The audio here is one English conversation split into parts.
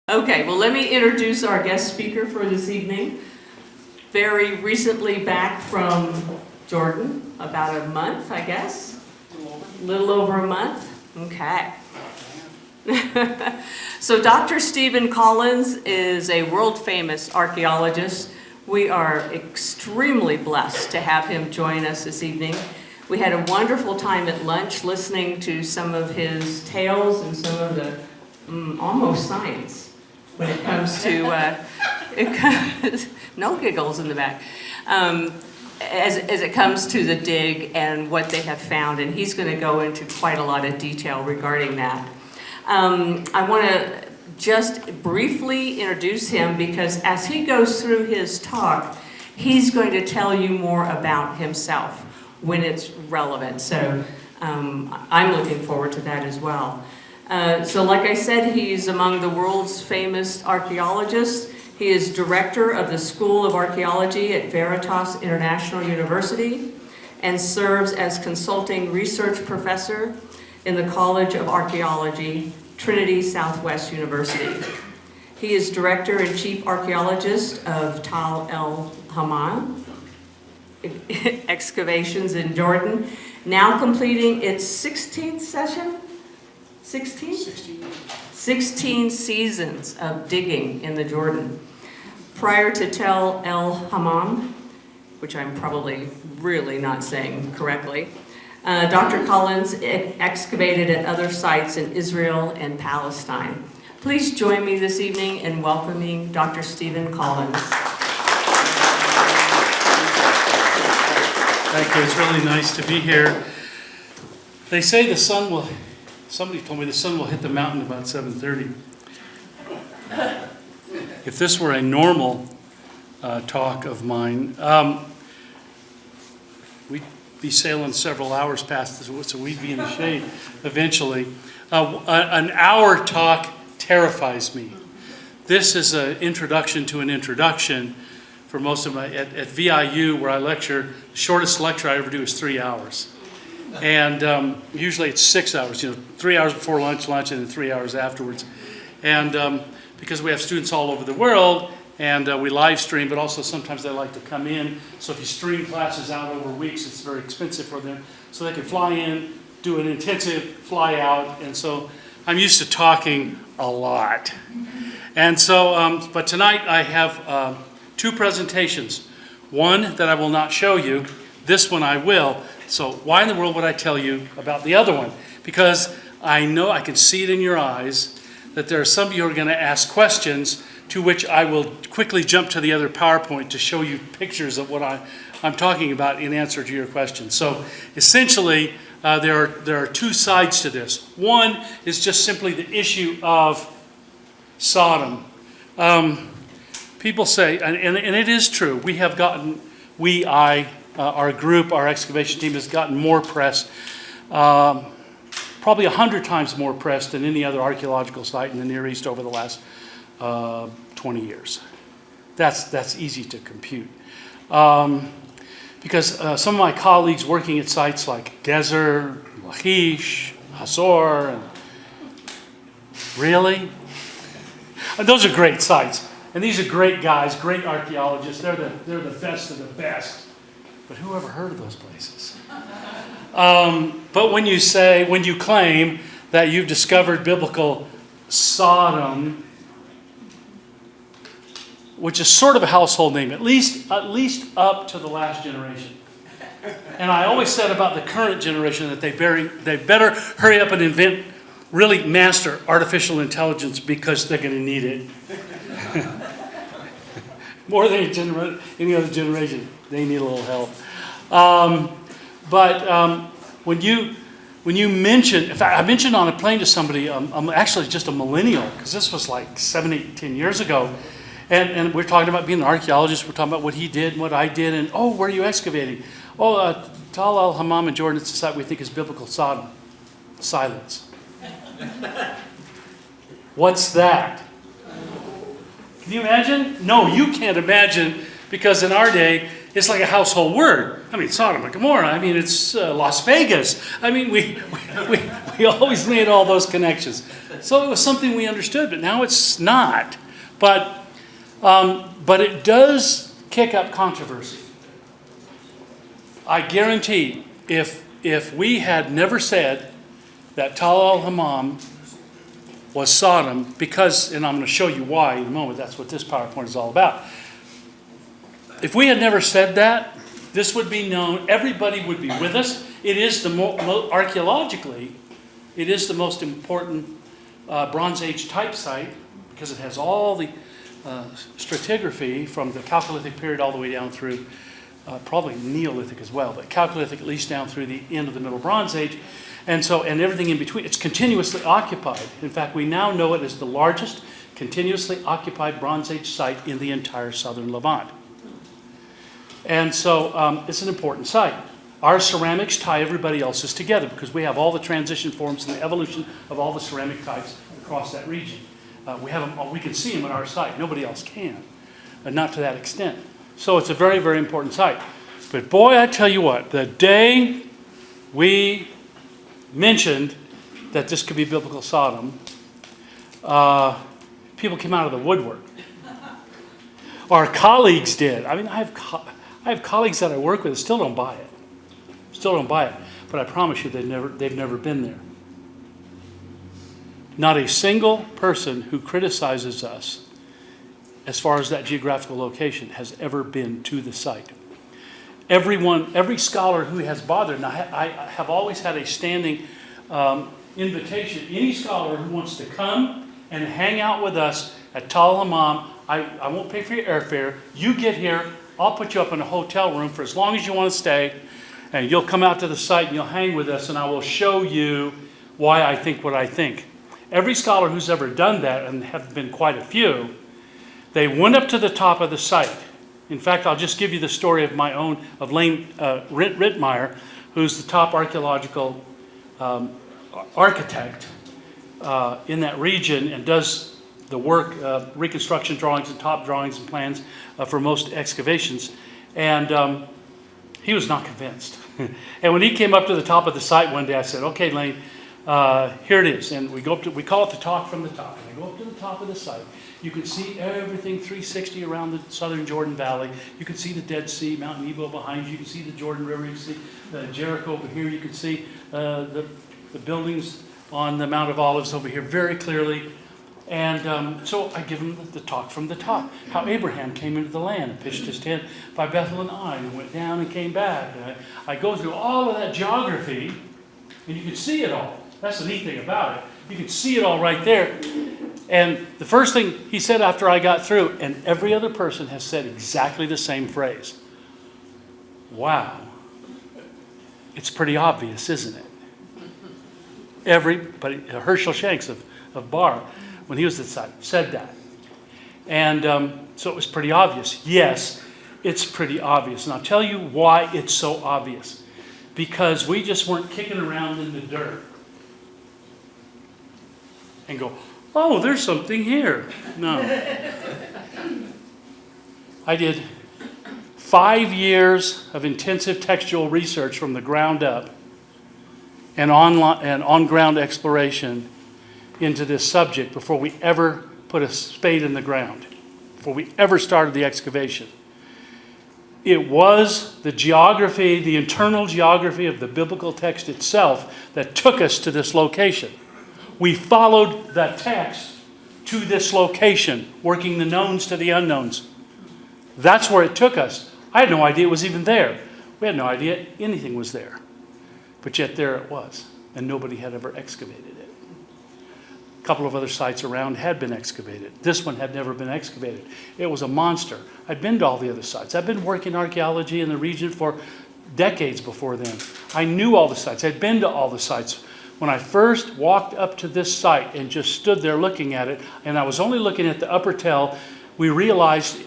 Okay, well, let me introduce our guest speaker for this evening. Very recently back from Jordan, about a month, I guess. A little over a month. Okay. So Dr. Stephen Collins is a world-famous archaeologist. We are extremely blessed to have him join us this evening. We had a wonderful time at lunch listening to some of his tales and some of the almost science when it comes to, no giggles in the back, as it comes to the dig and what they have found, and he's going to go into quite a lot of detail regarding that. I want to just briefly introduce him because as he goes through his talk, he's going to tell you more about himself when it's relevant. So I'm looking forward to that as well. So like I said, he's among the world's famous archaeologists. He is director of the School of Archaeology at Veritas International University and serves as consulting research professor in the College of Archaeology, Trinity Southwest University. He is director and chief archaeologist of Tal El Hammam excavations in Jordan, now completing its 16th session. 16 seasons of digging in the Jordan. Prior to Tal El Hammam, which I'm probably really not saying correctly, Dr. Collins excavated at other sites in Israel and Palestine. Please join me this evening in welcoming Dr. Stephen Collins. Thank you. It's really nice to be here. They say the sun will... Somebody told me the sun will hit the mountain about 7:30. If this were a normal talk of mine, we'd be sailing several hours past this, so we'd be in the shade eventually. An hour talk terrifies me. This is an introduction to an introduction for most of my, at VIU where I lecture, the shortest lecture I ever do is 3 hours. And usually it's 6 hours, 3 hours before lunch, and then 3 hours afterwards. And because we have students all over the world, and we live stream, but also sometimes they like to come in. So if you stream classes out over weeks, it's very expensive for them. So they can fly in, do an intensive, fly out. And so I'm used to talking a lot. And so, but tonight I have two presentations. One that I will not show you, this one I will. So why in the world would I tell you about the other one? Because I know, I can see it in your eyes, that there are some of you who are going to ask questions to which I will quickly jump to the other PowerPoint to show you pictures of what I'm talking about in answer to your questions. So essentially, there are two sides to this. One is just simply the issue of Sodom. People say, and it is true, we have gotten, our group, our excavation team has gotten more press, probably 100 times more press than any other archaeological site in the Near East over the last 20 years. That's easy to compute. Because some of my colleagues working at sites like Gezer, Lachish, Hazor, and really? And those are great sites. And these are great guys, great archaeologists. They're the best of the best. But who ever heard of those places? But when you claim that you've discovered biblical Sodom, which is sort of a household name, at least up to the last generation. And I always said about the current generation that they better hurry up and really master artificial intelligence because they're going to need it. More than any other generation, they need a little help. When you mention, in fact, I mentioned on a plane to somebody, I'm actually just a millennial, because this was like 7, 8, 10 years ago. And we're talking about being an archaeologist, we're talking about what he did and what I did, and where are you excavating? Tal El Hammam in Jordan, it's a site we think is biblical Sodom. Silence. What's that? Can you imagine? No, you can't imagine, because in our day, it's like a household word. I mean, Sodom and Gomorrah. I mean, it's Las Vegas. I mean, we We always made all those connections. So it was something we understood, but now it's not. But it does kick up controversy. I guarantee if we had never said that Tal al-Hammam was Sodom, because, and I'm going to show you why in a moment, that's what this PowerPoint is all about. If we had never said that, this would be known, everybody would be with us. It is archaeologically, it is the most important Bronze Age type site because it has all the stratigraphy from the Chalcolithic period all the way down through probably Neolithic as well, but Chalcolithic at least down through the end of the Middle Bronze Age. And everything in between, it's continuously occupied. In fact, we now know it as the largest continuously occupied Bronze Age site in the entire southern Levant. And so it's an important site. Our ceramics tie everybody else's together because we have all the transition forms and the evolution of all the ceramic types across that region. We have them, we can see them at our site. Nobody else can, not to that extent. So it's a very, very important site. But boy, I tell you what, the day we mentioned that this could be biblical Sodom, people came out of the woodwork. Our colleagues did. I mean, I have colleagues that I work with that still don't buy it. Still don't buy it. But I promise you they've never been there. Not a single person who criticizes us as far as that geographical location has ever been to the site. Every scholar who has bothered, and I have always had a standing invitation, any scholar who wants to come and hang out with us at Tal al-Hammam, I won't pay for your airfare. You get here, I'll put you up in a hotel room for as long as you want to stay, and you'll come out to the site and you'll hang with us, and I will show you why I think what I think. Every scholar who's ever done that, and have been quite a few, they went up to the top of the site. In fact, I'll just give you the story of my own, of Lane Rittmeyer, who's the top archaeological architect in that region and does the work, reconstruction drawings and top drawings and plans for most excavations. And he was not convinced. And when he came up to the top of the site one day, I said, okay, Lane, here it is. And we call it the talk from the top. And I go up to the top of the site. You can see everything 360 around the southern Jordan Valley. You can see the Dead Sea, Mount Nebo behind you. You can see the Jordan River. You can see Jericho over here. You can see the buildings on the Mount of Olives over here very clearly. And so I give him the talk from the top. How Abraham came into the land and pitched his tent by Bethel and Ai and went down and came back. And I go through all of that geography, and you can see it all. That's the neat thing about it. You can see it all right there. And the first thing he said after I got through, and every other person has said exactly the same phrase. Wow. It's pretty obvious, isn't it? Everybody, Herschel Shanks of Bar, when he was at the site, said that. And so it was pretty obvious. Yes, it's pretty obvious. And I'll tell you why it's so obvious. Because we just weren't kicking around in the dirt and go, oh, there's something here. No. I did 5 years of intensive textual research from the ground up and on-ground exploration into this subject before we ever put a spade in the ground, before we ever started the excavation. It was the geography, the internal geography of the biblical text itself that took us to this location. We followed that text to this location, working the knowns to the unknowns. That's where it took us. I had no idea it was even there. We had no idea anything was there. But yet there it was, and nobody had ever excavated it. A couple of other sites around had been excavated. This one had never been excavated. It was a monster. I'd been to all the other sites. I'd been working archaeology in the region for decades before then. I knew all the sites. I'd been to all the sites. When I first walked up to this site and just stood there looking at it, and I was only looking at the upper tell, we realized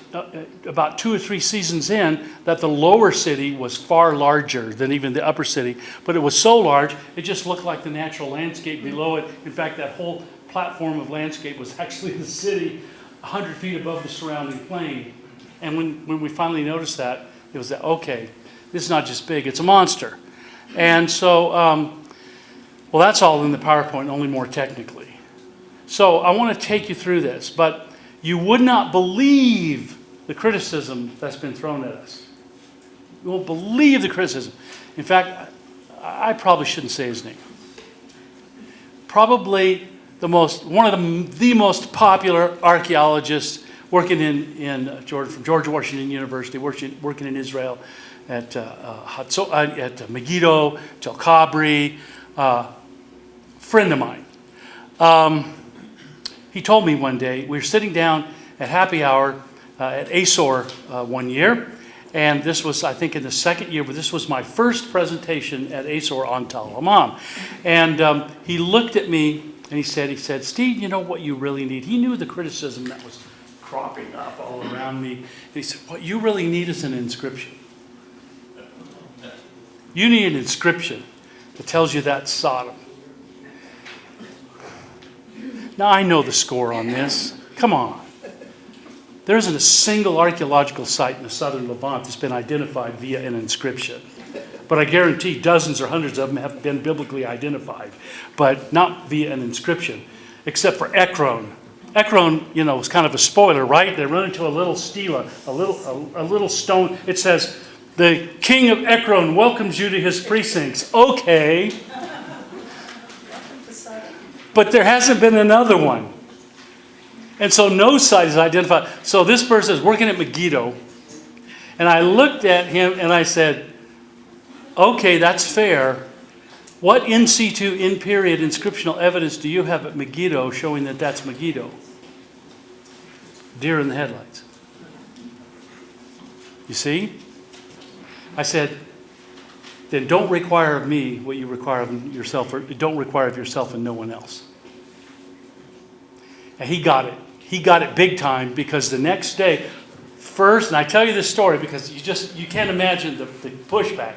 about 2 or 3 seasons in that the lower city was far larger than even the upper city. But it was so large, it just looked like the natural landscape below it. In fact, that whole platform of landscape was actually the city 100 feet above the surrounding plain. And when we finally noticed that, it was that, okay, this is not just big, it's a monster. And so Well, that's all in the PowerPoint, only more technically. So I want to take you through this, but you would not believe the criticism that's been thrown at us. You won't believe the criticism. In fact, I probably shouldn't say his name. Probably one of the most popular archaeologists working in Georgia, from George Washington University, working in Israel at Megiddo, Tel Kabri, friend of mine. He told me one day, we were sitting down at happy hour at ASOR one year, and this was, I think, in the second year, but this was my first presentation at ASOR on Tal Hammam. And he looked at me and he said, Steve, you know what you really need? He knew the criticism that was cropping up all around me. And he said, what you really need is an inscription. You need an inscription that tells you that's Sodom. Now, I know the score on this. Come on. There isn't a single archaeological site in the southern Levant that's been identified via an inscription. But I guarantee dozens or hundreds of them have been biblically identified, but not via an inscription, except for Ekron. Ekron, was kind of a spoiler, right? They run into a little stela, a little stone. It says, the king of Ekron welcomes you to his precincts. Okay. But there hasn't been another one. And so no site is identified. So this person is working at Megiddo. And I looked at him and I said, okay, that's fair. What in situ, in period, inscriptional evidence do you have at Megiddo showing that that's Megiddo? Deer in the headlights. You see? I said, then don't require of me what you require of yourself, or don't require of yourself and no one else. And he got it. He got it big time, because the next day, first, and I tell you this story because you can't imagine the pushback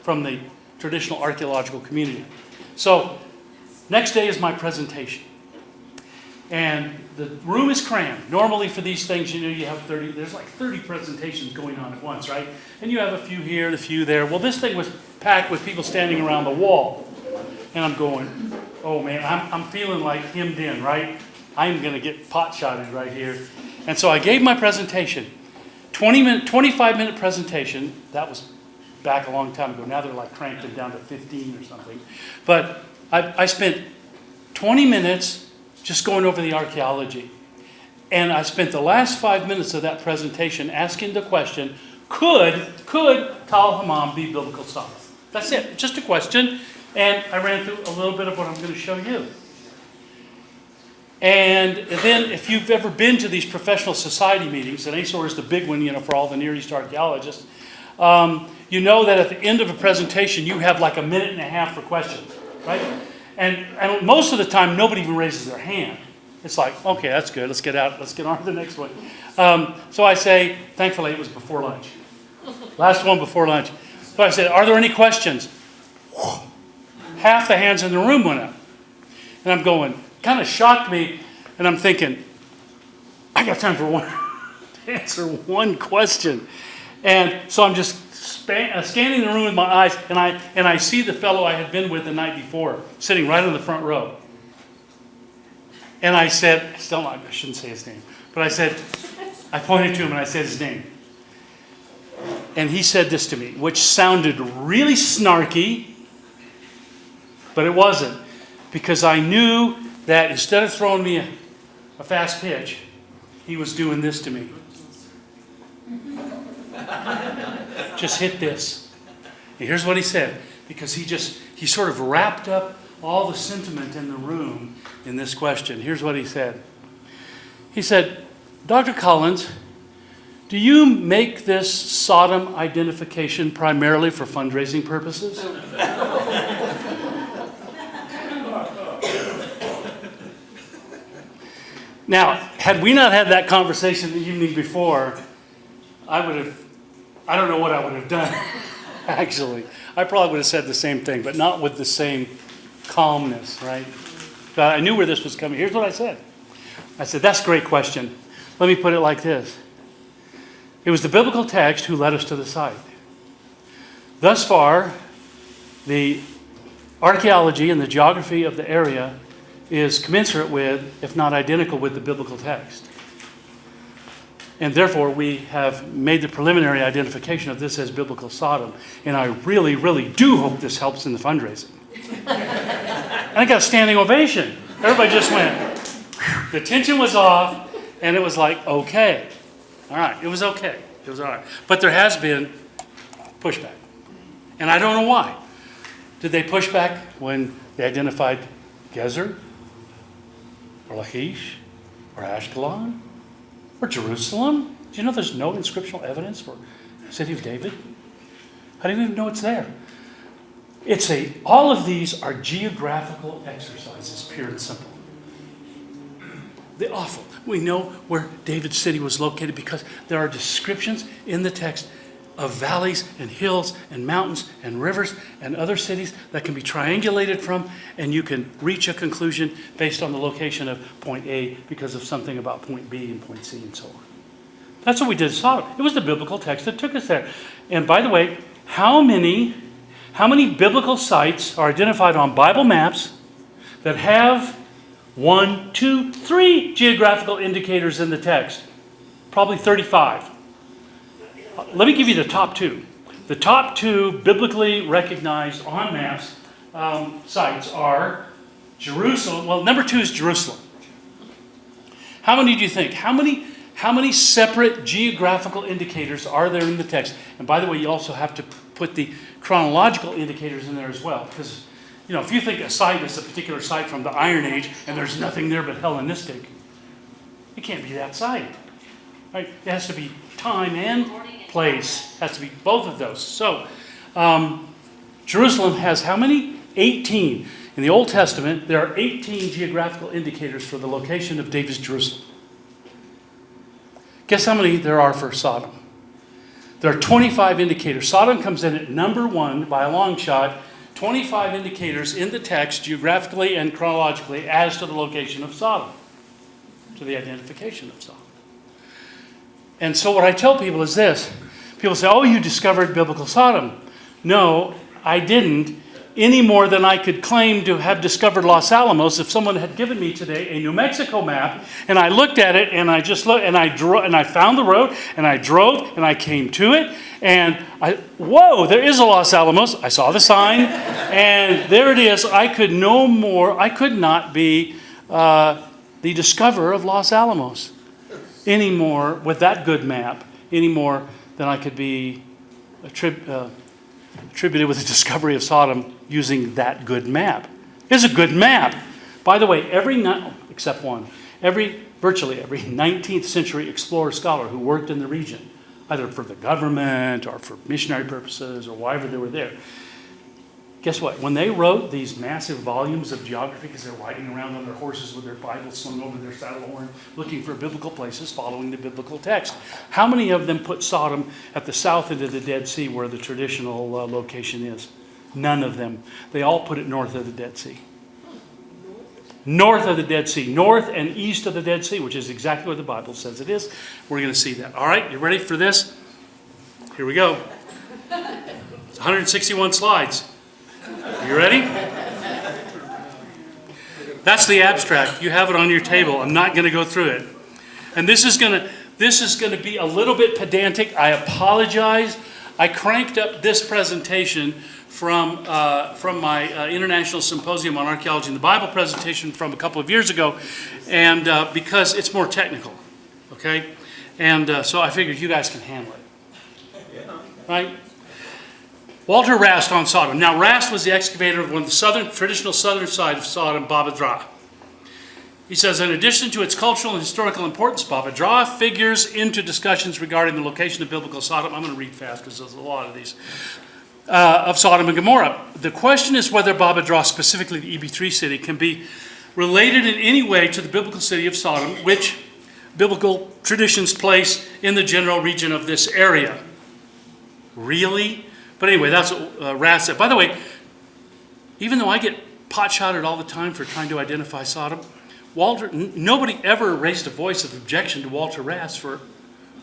from the traditional archaeological community. So, next day is my presentation. And the room is crammed. Normally for these things, you have there's like 30 presentations going on at once, right? And you have a few here, a few there. Well, this thing was packed with people standing around the wall. And I'm going, oh man, I'm feeling like hemmed in, right? I'm going to get pot-shotted right here. And so I gave my presentation. 25-minute presentation. That was back a long time ago. Now they're like cranked it down to 15 or something. But I spent 20 minutes just going over the archaeology. And I spent the last 5 minutes of that presentation asking the question, could Tal Hammam be biblical Sodom? That's it. Just a question. And I ran through a little bit of what I'm going to show you. And then if you've ever been to these professional society meetings, and ASOR is the big one, for all the Near East archaeologists, you know that at the end of a presentation, you have like a minute and a half for questions, right? And most of the time, nobody even raises their hand. It's like, okay, that's good. Let's get on to the next one. So I say, thankfully, it was before lunch. Last one before lunch. So I said, are there any questions? Half the hands in the room went up. And I'm going, kind of shocked me, and I'm thinking, I got time to answer one question. And so I'm just scanning the room with my eyes, and I see the fellow I had been with the night before sitting right in the front row. And I said, I shouldn't say his name, but I pointed to him and I said his name. And he said this to me, which sounded really snarky, but it wasn't, because I knew that instead of throwing me a fast pitch, he was doing this to me. Just hit this. And here's what he said, because he sort of wrapped up all the sentiment in the room in this question. Here's what he said. He said, Dr. Collins, do you make this Sodom identification primarily for fundraising purposes? Now, had we not had that conversation the evening before, I don't know what I would have done, actually. I probably would have said the same thing, but not with the same calmness, right? But I knew where this was coming. Here's what I said. I said, that's a great question. Let me put it like this. It was the biblical text who led us to the site. Thus far, the archaeology and the geography of the area is commensurate with, if not identical with, the biblical text. And therefore, we have made the preliminary identification of this as biblical Sodom. And I really, really do hope this helps in the fundraising. And I got a standing ovation. Everybody just went, whew. The tension was off, and it was like, okay. All right, it was okay. It was all right. But there has been pushback. And I don't know why. Did they push back when they identified Gezer? Or Lachish? Or Ashkelon? Or Jerusalem? Do you know there's no inscriptional evidence for the city of David? How do you even know it's there? All of these are geographical exercises, pure and simple. The awful. We know where David's city was located because there are descriptions in the text of valleys and hills and mountains and rivers and other cities that can be triangulated from, and you can reach a conclusion based on the location of point A because of something about point B and point C and so on. That's what we did in Sodom. It was the biblical text that took us there. And by the way, how many biblical sites are identified on Bible maps that have 1, 2, 3 geographical indicators in the text? Probably 35. Let me give you the top 2. The top 2 biblically recognized on maps sites are Jerusalem. Well, number 2 is Jerusalem. How many do you think? How many separate geographical indicators are there in the text? And by the way, you also have to put the chronological indicators in there as well. Because, if you think a site is a particular site from the Iron Age and there's nothing there but Hellenistic, it can't be that site. Right? It has to be time and place. It has to be both of those. So, Jerusalem has how many? 18. In the Old Testament, there are 18 geographical indicators for the location of David's Jerusalem. Guess how many there are for Sodom? There are 25 indicators. Sodom comes in at number 1 by a long shot. 25 indicators in the text, geographically and chronologically, as to the location of Sodom, to the identification of Sodom. And so what I tell people is this. People say, oh, you discovered biblical Sodom. No, I didn't, any more than I could claim to have discovered Los Alamos if someone had given me today a New Mexico map, and I looked at it, and I just looked, and I found the road, and I drove, and I came to it, and whoa, there is a Los Alamos. I saw the sign, and there it is. I could not be the discoverer of Los Alamos anymore with that good map, any more than I could be attributed with the discovery of Sodom using that good map. It's a good map. By the way, except one, virtually every 19th century explorer scholar who worked in the region, either for the government or for missionary purposes or why ever they were there, guess what? When they wrote these massive volumes of geography, because they're riding around on their horses with their Bibles slung over their saddle horn, looking for biblical places, following the biblical text, how many of them put Sodom at the south end of the Dead Sea where the traditional location is? None of them. They all put it north of the Dead Sea. North of the Dead Sea. North and east of the Dead Sea, which is exactly what the Bible says it is. We're going to see that. All right, you ready for this? Here we go. It's 161 slides. You ready? That's the abstract. You have it on your table. I'm not going to go through it. And this is going to be a little bit pedantic. I apologize. I cranked up this presentation from my International Symposium on Archaeology in the Bible presentation from a couple of years ago, and because it's more technical, okay? And so I figured you guys can handle it. Right? Walter Rast on Sodom. Now, Rast was the excavator of one of the traditional southern side of Sodom, Baba Drah. He says, in addition to its cultural and historical importance, Baba Drah figures into discussions regarding the location of biblical Sodom. I'm going to read fast because there's a lot of these. Of Sodom and Gomorrah. The question is whether Baba Drah, specifically the EB3 city, can be related in any way to the biblical city of Sodom, which biblical traditions place in the general region of this area. Really? But anyway, that's what Rast said. By the way, even though I get pot-shotted all the time for trying to identify Sodom, nobody ever raised a voice of objection to Walter Rast for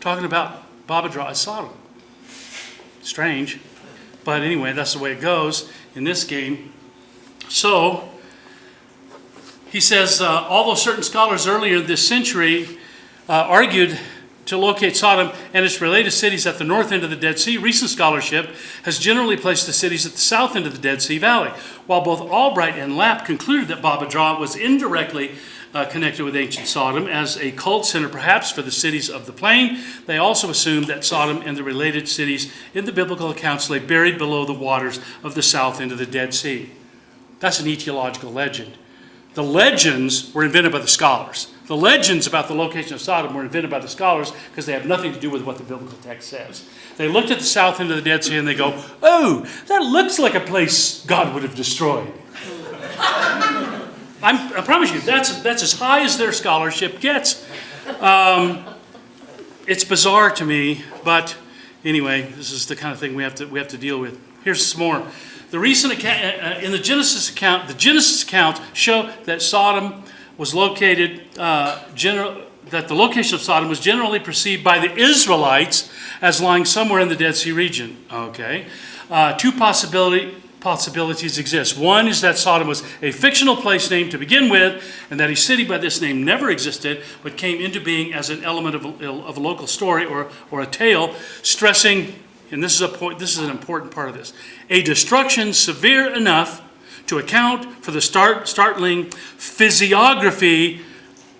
talking about Baba Drah as Sodom. Strange. But anyway, that's the way it goes in this game. So, he says, although certain scholars earlier this century argued to locate Sodom and its related cities at the north end of the Dead Sea, recent scholarship has generally placed the cities at the south end of the Dead Sea Valley. While both Albright and Lapp concluded that Baba Drah was indirectly connected with ancient Sodom as a cult center, perhaps for the cities of the plain, they also assumed that Sodom and the related cities in the biblical accounts lay buried below the waters of the south end of the Dead Sea. That's an etiological legend. The legends were invented by the scholars. The legends about the location of Sodom were invented by the scholars because they have nothing to do with what the biblical text says. They looked at the south end of the Dead Sea and they go, oh, that looks like a place God would have destroyed. I promise you, that's as high as their scholarship gets. It's bizarre to me, but anyway, this is the kind of thing we have to deal with. Here's some more. The recent account, in the Genesis account show that Sodom was located, that the location of Sodom was generally perceived by the Israelites as lying somewhere in the Dead Sea region. Okay, two possibilities exist. One is that Sodom was a fictional place name to begin with, and that a city by this name never existed, but came into being as an element of a local story or a tale, stressing. And this is an important part of this. A destruction severe enough to account for the startling physiography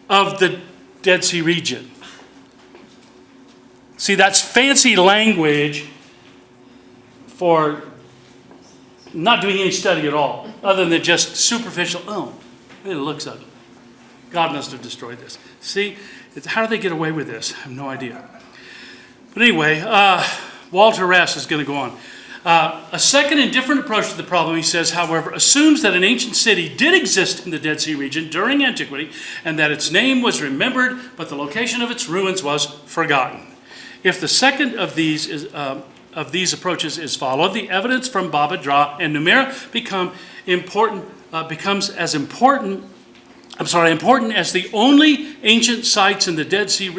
of the Dead Sea region. See, that's fancy language for not doing any study at all, other than just superficial, oh, it looks ugly. God must have destroyed this. See, how do they get away with this? I have no idea. But anyway, Walter Rass is going to go on. A second and different approach to the problem, he says, however, assumes that an ancient city did exist in the Dead Sea region during antiquity and that its name was remembered, but the location of its ruins was forgotten. If the second of these approaches is followed, the evidence from Baba Drah and Numera becomes as important as the only ancient sites in the Dead Sea.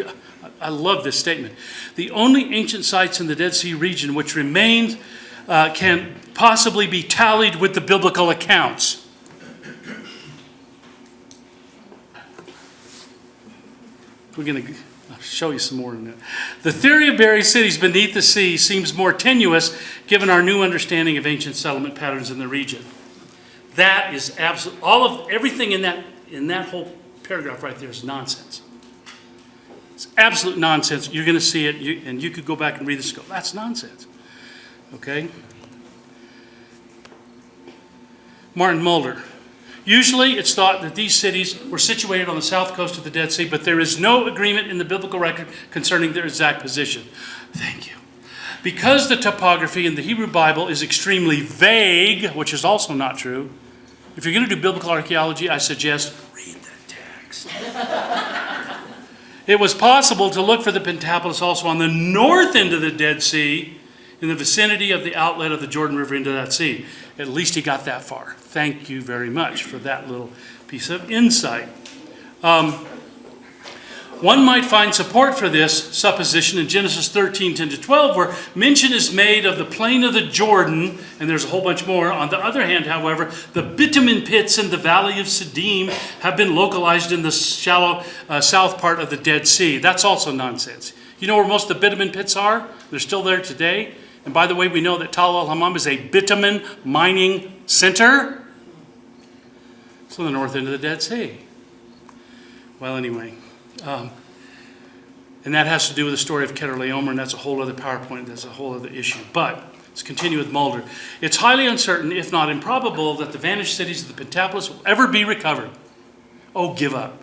I love this statement. The only ancient sites in the Dead Sea region which remain can possibly be tallied with the biblical accounts. We're going to show you some more in a minute. The theory of buried cities beneath the sea seems more tenuous given our new understanding of ancient settlement patterns in the region. That is absolute. Everything in that whole paragraph right there is nonsense. It's absolute nonsense. You're going to see it, and you could go back and read this and go, that's nonsense. Okay? Martin Mulder. Usually it's thought that these cities were situated on the south coast of the Dead Sea, but there is no agreement in the biblical record concerning their exact position. Thank you. Because the topography in the Hebrew Bible is extremely vague, which is also not true, if you're going to do biblical archaeology, I suggest read the text. It was possible to look for the Pentapolis also on the north end of the Dead Sea, in the vicinity of the outlet of the Jordan River into that sea. At least he got that far. Thank you very much for that little piece of insight. One might find support for this supposition in Genesis 13, 10-12, where mention is made of the plain of the Jordan, and there's a whole bunch more. On the other hand, however, the bitumen pits in the valley of Sodom have been localized in the shallow south part of the Dead Sea. That's also nonsense. You know where most of the bitumen pits are? They're still there today. And by the way, we know that Tal al-Hammam is a bitumen mining center. It's on the north end of the Dead Sea. Well, anyway. And that has to do with the story of Kedorlaomer, and that's a whole other PowerPoint. That's a whole other issue. But let's continue with Mulder. It's highly uncertain, if not improbable, that the vanished cities of the Pentapolis will ever be recovered. Oh, give up.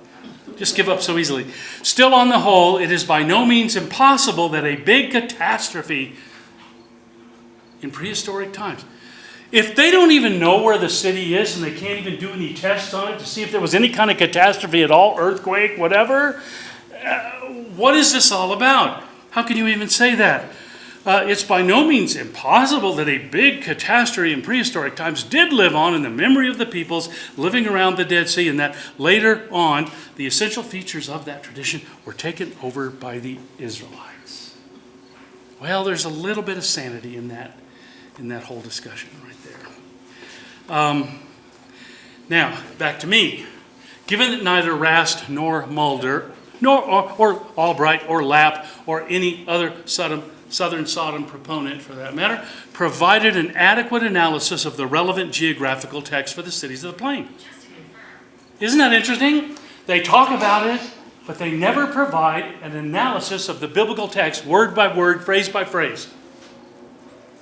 Just give up so easily. Still, on the whole, it is by no means impossible that a big catastrophe in prehistoric times. If they don't even know where the city is and they can't even do any tests on it to see if there was any kind of catastrophe at all, earthquake, whatever, what is this all about? How can you even say that? It's by no means impossible that a big catastrophe in prehistoric times did live on in the memory of the peoples living around the Dead Sea, and that later on, the essential features of that tradition were taken over by the Israelites. Well, there's a little bit of sanity in that whole discussion right there. Now, back to me. Given that neither Rast nor Mulder, or Albright or Lapp or any other Southern Sodom proponent for that matter, provided an adequate analysis of the relevant geographical text for the cities of the plain. Isn't that interesting? They talk about it, but they never provide an analysis of the biblical text, word by word, phrase by phrase,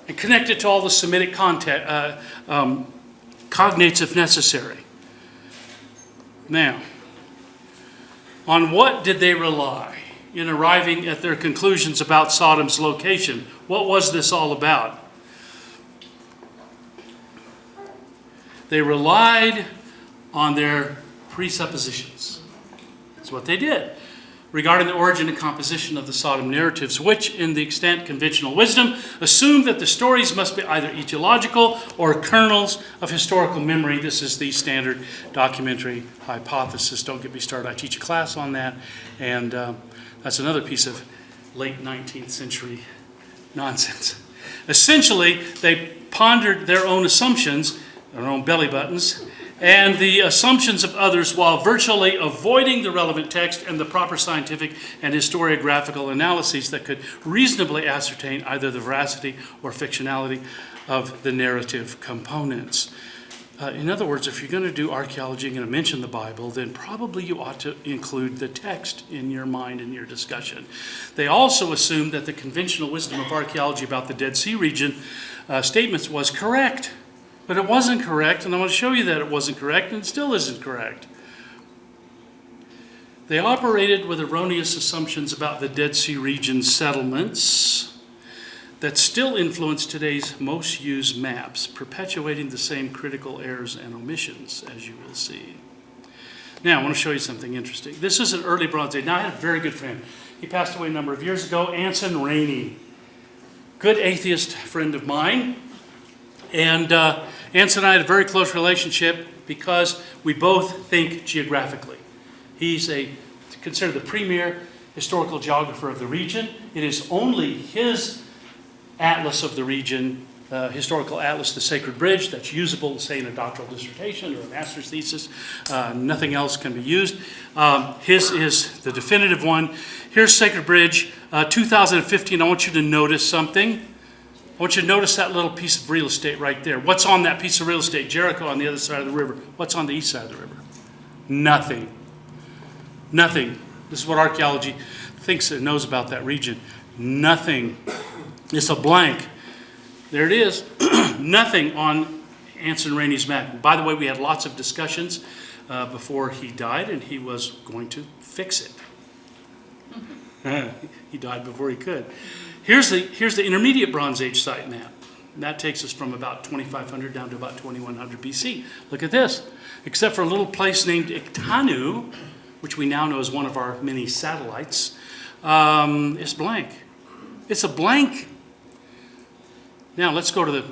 and connect it to all the Semitic cognates if necessary. Now, on what did they rely in arriving at their conclusions about Sodom's location? What was this all about? They relied on their presuppositions. That's what they did regarding the origin and composition of the Sodom narratives, which, in the extent conventional wisdom, assumed that the stories must be either etiological or kernels of historical memory. This is the standard documentary hypothesis. Don't get me started. I teach a class on that, and that's another piece of late 19th century nonsense. Essentially, they pondered their own assumptions, their own belly buttons, and the assumptions of others while virtually avoiding the relevant text and the proper scientific and historiographical analyses that could reasonably ascertain either the veracity or fictionality of the narrative components. In other words, if you're going to do archaeology and going to mention the Bible, then probably you ought to include the text in your mind in your discussion. They also assumed that the conventional wisdom of archaeology about the Dead Sea region statements was correct. But it wasn't correct, and I want to show you that it wasn't correct, and it still isn't correct. They operated with erroneous assumptions about the Dead Sea region settlements that still influence today's most used maps, perpetuating the same critical errors and omissions, as you will see. Now, I want to show you something interesting. This is an early Bronze Age. Now, I had a very good friend. He passed away a number of years ago, Anson Rainey. Good atheist friend of mine. And Anson and I had a very close relationship because we both think geographically. He's considered the premier historical geographer of the region. It is only his atlas of the region, historical atlas, the Sacred Bridge, that's usable, say, in a doctoral dissertation or a master's thesis. Nothing else can be used. His is the definitive one. Here's Sacred Bridge, 2015. I want you to notice something. I want you to notice that little piece of real estate right there. What's on that piece of real estate? Jericho on the other side of the river. What's on the east side of the river? Nothing. Nothing. This is what archaeology thinks it knows about that region. Nothing. It's a blank. There it is. Nothing on Anson Rainey's map. By the way, we had lots of discussions before he died, and he was going to fix it. He died before he could. Here's the intermediate Bronze Age site map. And that takes us from about 2500 down to about 2100 BC. Look at this. Except for a little place named Iktanu, which we now know is one of our many satellites, it's blank. It's a blank. Now let's go to the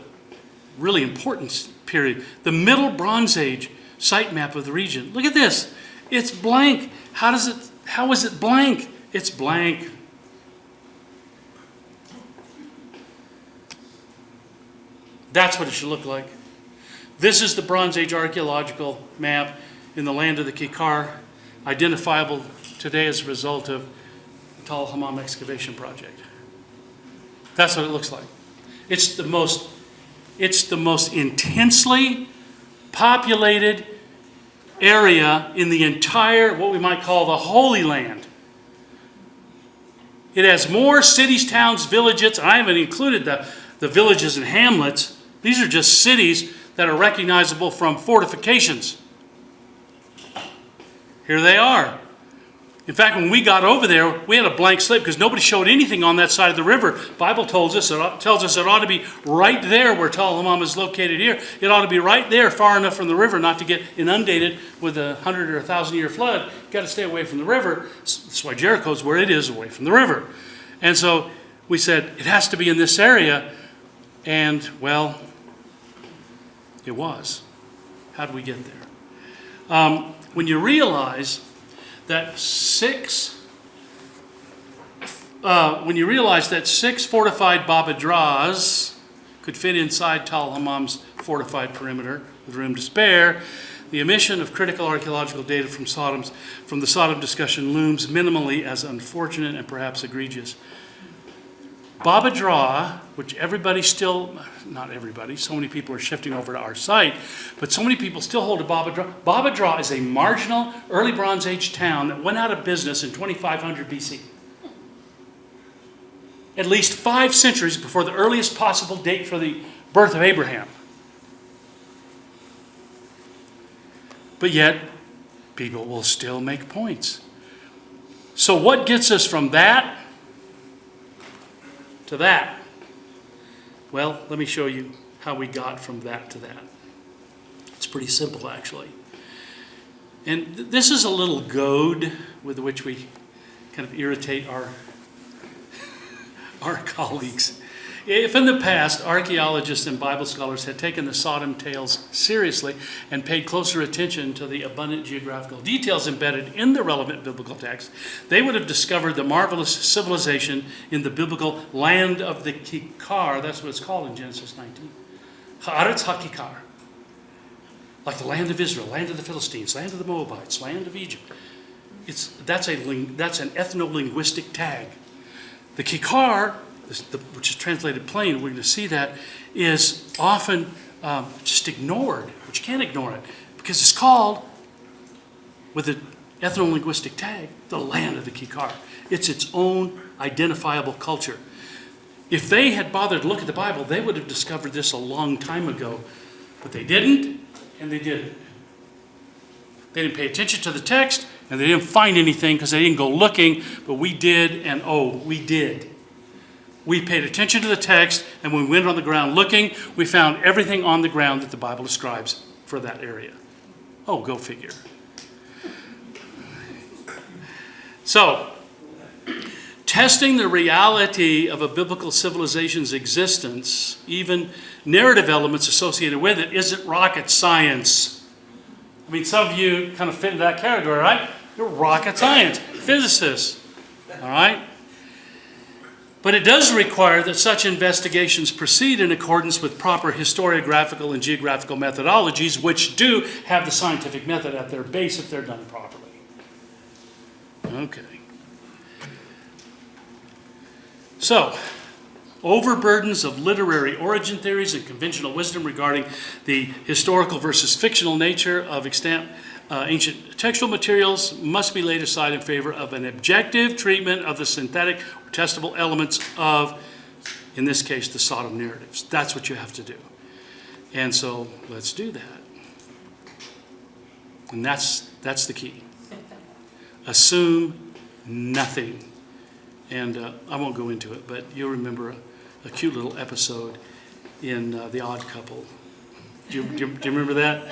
really important period. The Middle Bronze Age site map of the region. Look at this. It's blank. How is it blank? It's blank. That's what it should look like. This is the Bronze Age archaeological map in the land of the Kikkar, identifiable today as a result of the Tal Hammam excavation project. That's what it looks like. It's the most intensely populated area in the entire, what we might call the Holy Land. It has more cities, towns, villages. I haven't included the villages and hamlets. These are just cities that are recognizable from fortifications. Here they are. In fact, when we got over there, we had a blank slate because nobody showed anything on that side of the river. The Bible tells us it ought to be right there where Tal Hammam is located here. It ought to be right there, far enough from the river not to get inundated with a 100 or 1,000 year flood. You've got to stay away from the river. That's why Jericho's where it is, away from the river. And so we said, it has to be in this area. And, well, it was. How did we get there? When you realize that six fortified Babadras could fit inside Tal Hammam's fortified perimeter with room to spare, the omission of critical archaeological data from the Sodom discussion looms minimally as unfortunate and perhaps egregious. Baba Draw, which everybody still, not everybody, so many people are shifting over to our site, but so many people still hold to Baba Draw. Baba Draw is a marginal early Bronze Age town that went out of business in 2500 BC. At least 5 centuries before the earliest possible date for the birth of Abraham. But yet, people will still make points. So what gets us from that to that? Well, let me show you how we got from that to that. It's pretty simple, actually. And this is a little goad with which we kind of irritate our colleagues. If in the past archaeologists and Bible scholars had taken the Sodom tales seriously and paid closer attention to the abundant geographical details embedded in the relevant biblical text, they would have discovered the marvelous civilization in the biblical land of the Kikkar. That's what it's called in Genesis 19. Haaretz HaKikkar. Like the land of Israel, land of the Philistines, land of the Moabites, land of Egypt. That's an ethno-linguistic tag. The Kikkar, which is translated plain, we're going to see that, is often just ignored, but you can't ignore it, because it's called, with the ethno-linguistic tag, the land of the Kikkar. It's its own identifiable culture. If they had bothered to look at the Bible, they would have discovered this a long time ago, but they didn't, and they didn't. They didn't pay attention to the text, and they didn't find anything because they didn't go looking, but we did, and we did. We paid attention to the text, and when we went on the ground looking, we found everything on the ground that the Bible describes for that area. Oh, go figure. So, testing the reality of a biblical civilization's existence, even narrative elements associated with it, isn't rocket science. I mean, some of you kind of fit into that category, right? You're rocket science, physicists, all right? But it does require that such investigations proceed in accordance with proper historiographical and geographical methodologies, which do have the scientific method at their base if they're done properly. Okay. So, overburdens of literary origin theories and conventional wisdom regarding the historical versus fictional nature of extant ancient textual materials must be laid aside in favor of an objective treatment of the synthetic or testable elements of, in this case, the Sodom narratives. That's what you have to do. And so let's do that. And that's the key. Assume nothing. And I won't go into it, but you'll remember a cute little episode in The Odd Couple. Do you remember that?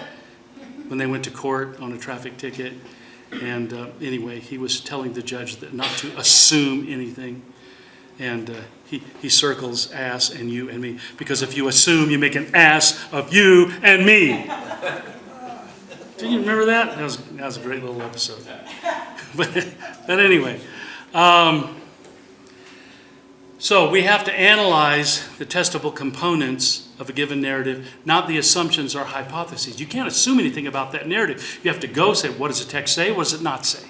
When they went to court on a traffic ticket, and anyway, he was telling the judge that not to assume anything, and he circles ass and you and me, because if you assume, you make an ass of you and me. Do you remember that? That was a great little episode. But anyway, so we have to analyze the testable components of a given narrative, not the assumptions or hypotheses. You can't assume anything about that narrative. You have to go say, what does the text say? What does it not say?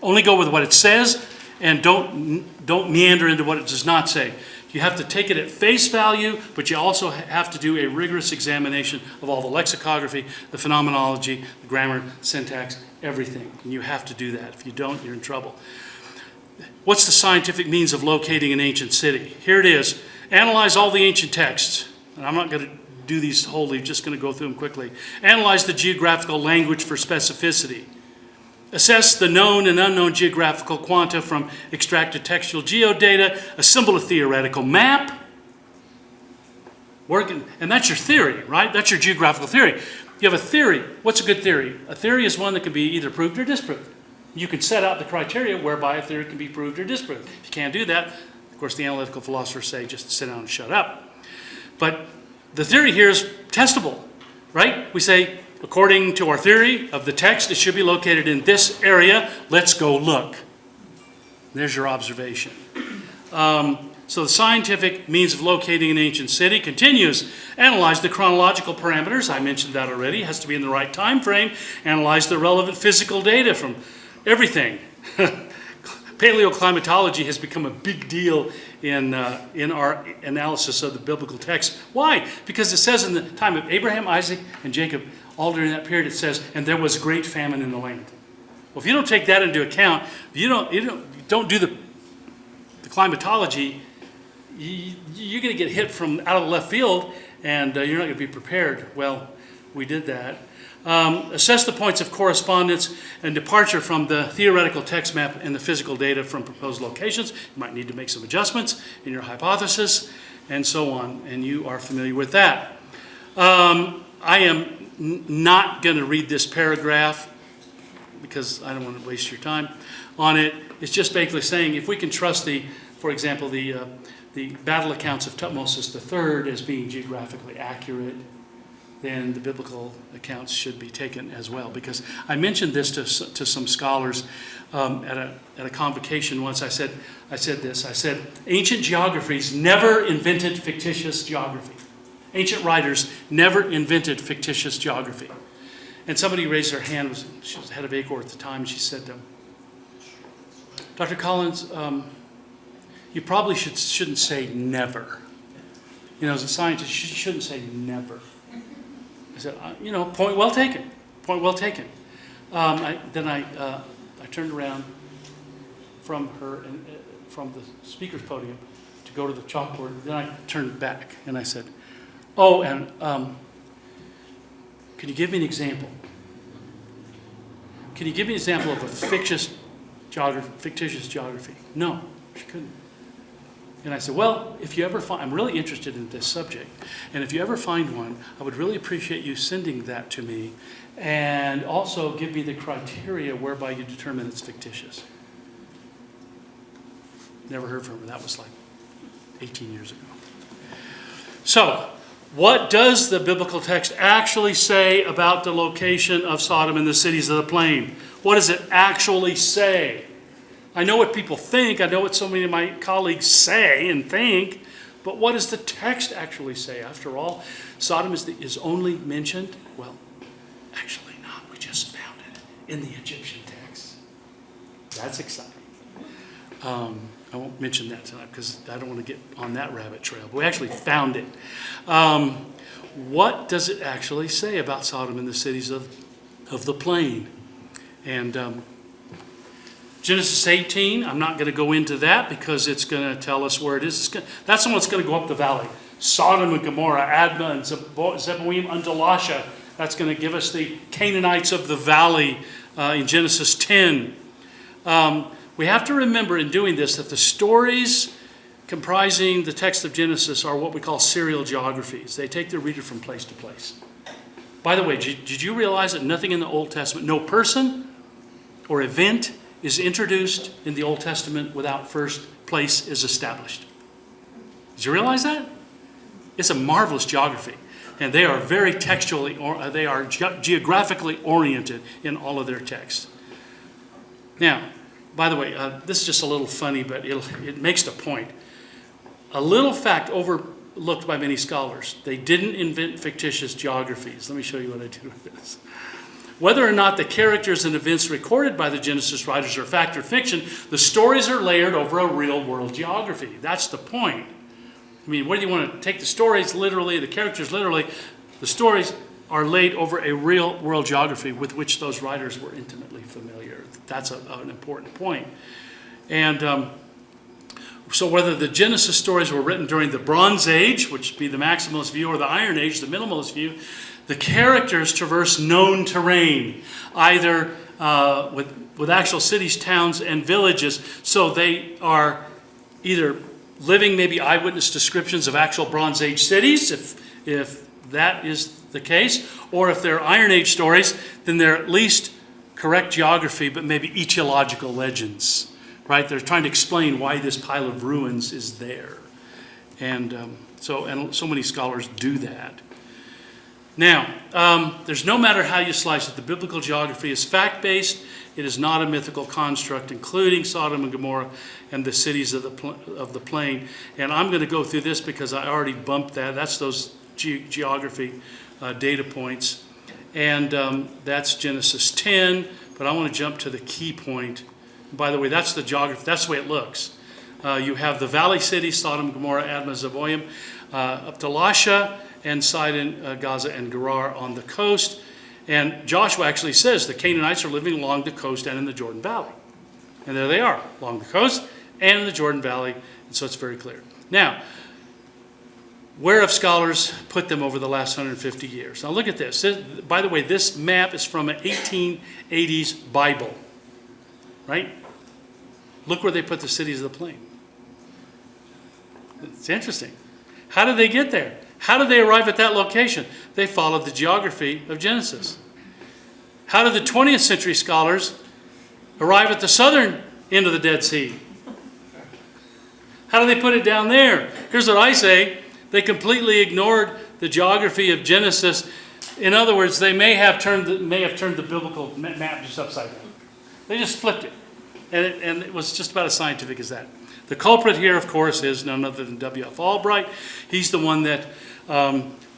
Only go with what it says, and don't meander into what it does not say. You have to take it at face value, but you also have to do a rigorous examination of all the lexicography, the phenomenology, the grammar, syntax, everything. And you have to do that. If you don't, you're in trouble. What's the scientific means of locating an ancient city? Here it is. Analyze all the ancient texts. And I'm not going to do these wholly, just going to go through them quickly. Analyze the geographical language for specificity. Assess the known and unknown geographical quanta from extracted textual geodata. Assemble a theoretical map. And that's your theory, right? That's your geographical theory. You have a theory. What's a good theory? A theory is one that can be either proved or disproved. You can set out the criteria whereby a theory can be proved or disproved. If you can't do that, of course, the analytical philosophers say just sit down and shut up. But the theory here is testable, right? We say, according to our theory of the text, it should be located in this area. Let's go look. There's your observation. So the scientific means of locating an ancient city continues. Analyze the chronological parameters. I mentioned that already. It has to be in the right time frame. Analyze the relevant physical data from everything. Paleoclimatology has become a big deal in our analysis of the biblical text. Why? Because it says in the time of Abraham, Isaac, and Jacob, all during that period, it says, and there was great famine in the land. Well, if you don't take that into account, if you don't do the climatology, you're going to get hit from out of the left field, and you're not going to be prepared. Well, we did that. Assess the points of correspondence and departure from the theoretical text map and the physical data from proposed locations. You might need to make some adjustments in your hypothesis, and so on, and you are familiar with that. I am not going to read this paragraph because I don't want to waste your time on it. It's just basically saying if we can trust for example, the battle accounts of Tutmosis III as being geographically accurate, then the biblical accounts should be taken as well. Because I mentioned this to some scholars at a convocation once. I said ancient geographies never invented fictitious geography. Ancient writers never invented fictitious geography. And somebody raised their hand. She was head of ACOR at the time. And she said, Dr. Collins, you probably shouldn't say never. As a scientist, you shouldn't say never. I said, point well taken. Point well taken. I turned around from her, from the speaker's podium to go to the chalkboard. Then I turned back and I said, oh, and can you give me an example? Can you give me an example of a fictitious geography? No, she couldn't. And I said, well, if you ever find, I'm really interested in this subject, and if you ever find one, I would really appreciate you sending that to me, and also give me the criteria whereby you determine it's fictitious. Never heard from her. That was like 18 years ago. So, what does the biblical text actually say about the location of Sodom and the cities of the plain? What does it actually say? I know what people think. I know what so many of my colleagues say and think. But what does the text actually say? After all, Sodom is only mentioned, well, actually not. We just found it in the Egyptian text. That's exciting. I won't mention that tonight because I don't want to get on that rabbit trail. But we actually found it. What does it actually say about Sodom and the cities of the plain? And Genesis 18, I'm not going to go into that because it's going to tell us where it is. That's the one that's going to go up the valley. Sodom and Gomorrah, Admah and Zeboim unto Lasha. That's going to give us the Canaanites of the valley in Genesis 10. We have to remember in doing this that the stories comprising the text of Genesis are what we call serial geographies. They take the reader from place to place. By the way, did you realize that nothing in the Old Testament, no person or event is introduced in the Old Testament without first place is established? Did you realize that? It's a marvelous geography. And they are very textually, they are geographically oriented in all of their texts. Now, by the way, this is just a little funny, but it makes the point. A little fact overlooked by many scholars. They didn't invent fictitious geographies. Let me show you what I did with this. Whether or not the characters and events recorded by the Genesis writers are fact or fiction, the stories are layered over a real-world geography. That's the point. I mean, whether you want to take the stories literally, the characters literally, the stories are laid over a real-world geography with which those writers were intimately familiar. That's an important point. And so whether the Genesis stories were written during the Bronze Age, which would be the maximalist view, or the Iron Age, the minimalist view, the characters traverse known terrain, either with actual cities, towns, and villages. So they are either living maybe eyewitness descriptions of actual Bronze Age cities, if that is the case, or if they're Iron Age stories, then they're at least correct geography, but maybe etiological legends, right? They're trying to explain why this pile of ruins is there. And so many scholars do that. Now, there's no matter how you slice it, the biblical geography is fact-based. It is not a mythical construct, including Sodom and Gomorrah and the cities of the plain. And I'm going to go through this because I already bumped that. That's those geography data points. And that's Genesis 10. But I want to jump to the key point. By the way, that's the geography. That's the way it looks. You have the valley cities, Sodom, Gomorrah, Admah, Zeboim, up to Lasha, and Sidon, Gaza, and Gerar on the coast. And Joshua actually says the Canaanites are living along the coast and in the Jordan Valley. And there they are, along the coast and in the Jordan Valley. And so it's very clear. Now, where have scholars put them over the last 150 years? Now look at this. By the way, this map is from an 1880s Bible. Right? Look where they put the cities of the plain. It's interesting. How did they get there? How did they arrive at that location? They followed the geography of Genesis. How did the 20th century scholars arrive at the southern end of the Dead Sea? How do they put it down there? Here's what I say. They completely ignored the geography of Genesis. In other words, they may have turned the biblical map just upside down. They just flipped it. And it was just about as scientific as that. The culprit here, of course, is none other than W.F. Albright. He's the one that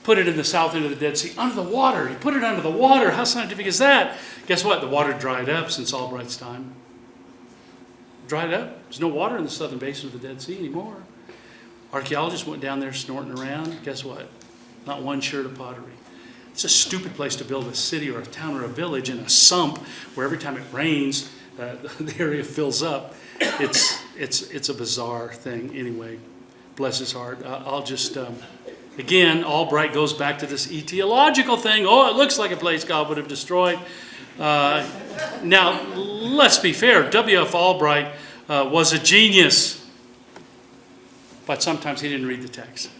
put it in the south end of the Dead Sea, under the water. He put it under the water. How scientific is that? Guess what? The water dried up since Albright's time. Dried up. There's no water in the southern basin of the Dead Sea anymore. Archaeologists went down there snorting around. Guess what? Not one sherd of pottery. It's a stupid place to build a city or a town or a village in a sump where every time it rains, the area fills up. It's a bizarre thing. Anyway, bless his heart. I'll just, again, Albright goes back to this etiological thing. Oh, it looks like a place God would have destroyed. Now, let's be fair. W.F. Albright was a genius. But sometimes he didn't read the text.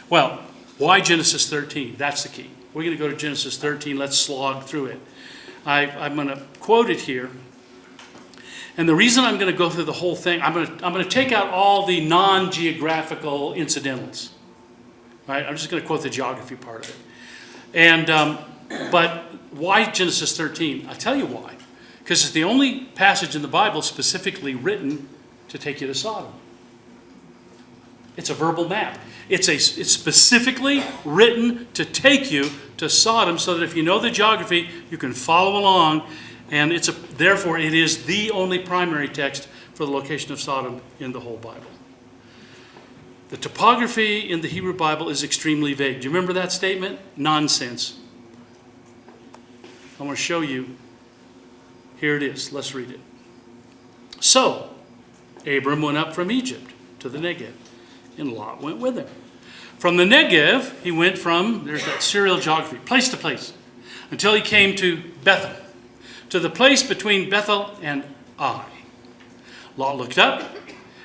Well, why Genesis 13? That's the key. We're going to go to Genesis 13. Let's slog through it. I'm going to quote it here. And the reason I'm going to go through the whole thing, I'm going to take out all the non-geographical incidentals. Right? I'm just going to quote the geography part of it. And but why Genesis 13? I'll tell you why. Because it's the only passage in the Bible specifically written to take you to Sodom. It's a verbal map. It's specifically written to take you to Sodom so that if you know the geography, you can follow along. And therefore, it is the only primary text for the location of Sodom in the whole Bible. The topography in the Hebrew Bible is extremely vague. Do you remember that statement? Nonsense. I want to show you. Here it is. Let's read it. So, Abram went up from Egypt to the Negev, and Lot went with him. From the Negev, he went there's that serial geography, place to place, until he came to Bethel, to the place between Bethel and Ai. Lot looked up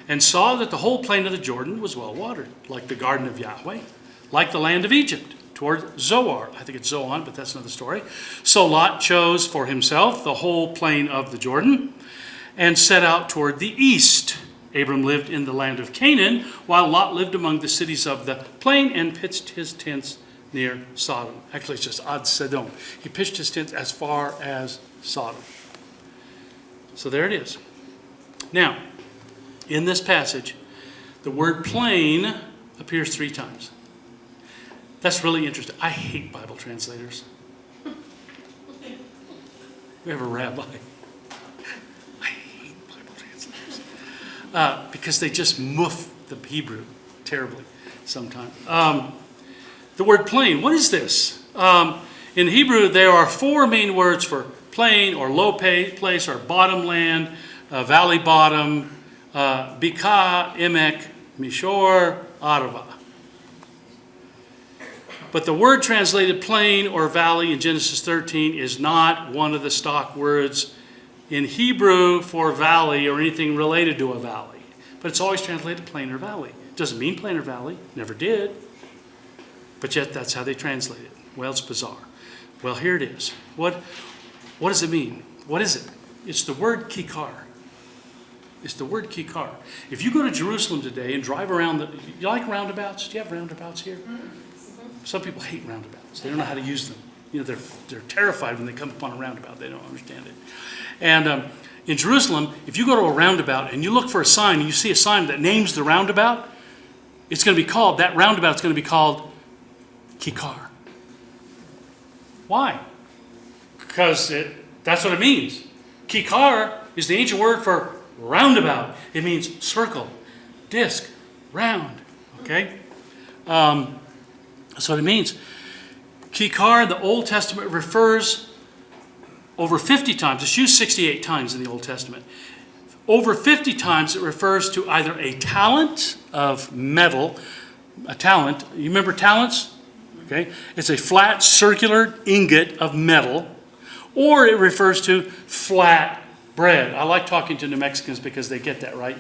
and saw that the whole plain of the Jordan was well watered, like the garden of Yahweh, like the land of Egypt, toward Zoar. I think it's Zoan, but that's another story. So Lot chose for himself the whole plain of the Jordan and set out toward the east. Abram lived in the land of Canaan, while Lot lived among the cities of the plain and pitched his tents near Sodom. Actually, it's just Ad Sodom. He pitched his tents as far as Sodom. So there it is. Now, in this passage, the word plain appears 3 times. That's really interesting. I hate Bible translators. We have a rabbi. I hate Bible translators. Because they just moof the Hebrew terribly sometimes. The word plain, what is this? In Hebrew, there are 4 main words for plain or low place or bottomland, valley bottom, Bika, Emek, Mishor, Arava. But the word translated plain or valley in Genesis 13 is not one of the stock words in Hebrew for valley or anything related to a valley. But it's always translated plain or valley. It doesn't mean plain or valley. Never did. But yet that's how they translate it. Well, it's bizarre. Well, here it is. What does it mean? What is it? It's the word Kikkar. It's the word Kikkar. If you go to Jerusalem today and drive around you like roundabouts? Do you have roundabouts here? Some people hate roundabouts. They don't know how to use them. They're terrified when they come upon a roundabout. They don't understand it. And in Jerusalem, if you go to a roundabout and you look for a sign and you see a sign that names the roundabout, it's going to be called, that roundabout is going to be called Kikkar. Why? Because that's what it means. Kikkar is the ancient word for roundabout. It means circle, disc, round. Okay? That's what it means. Kikkar in the Old Testament refers over 50 times. It's used 68 times in the Old Testament. Over 50 times it refers to either a talent of metal, a talent. You remember talents? Okay? It's a flat circular ingot of metal, or it refers to flat bread. I like talking to New Mexicans because they get that, right?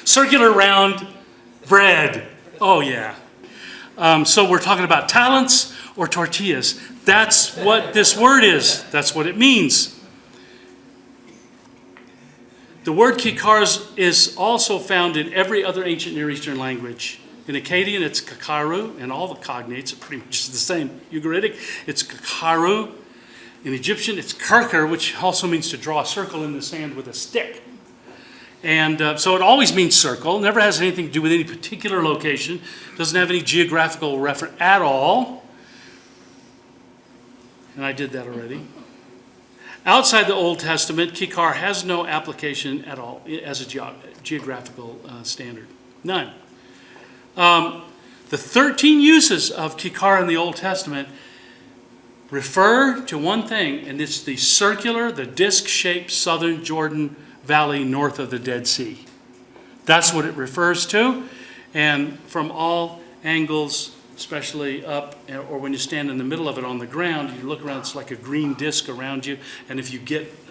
Circular round bread. Oh, yeah. So we're talking about talents or tortillas. That's what this word is. That's what it means. The word Kikkar is also found in every other ancient Near Eastern language. In Akkadian, it's Kakaru, and all the cognates are pretty much the same. Ugaritic, it's Kakaru. In Egyptian, it's Kikkar, which also means to draw a circle in the sand with a stick. And so it always means circle. Never has anything to do with any particular location. Doesn't have any geographical reference at all. And I did that already. Outside the Old Testament, Kikkar has no application at all as a geographical standard. None. The 13 uses of Kikkar in the Old Testament refer to one thing, and it's the circular, the disc-shaped southern Jordan Valley north of the Dead Sea. That's what it refers to. And from all angles, especially up, or when you stand in the middle of it on the ground, you look around, it's like a green disc around you. And if you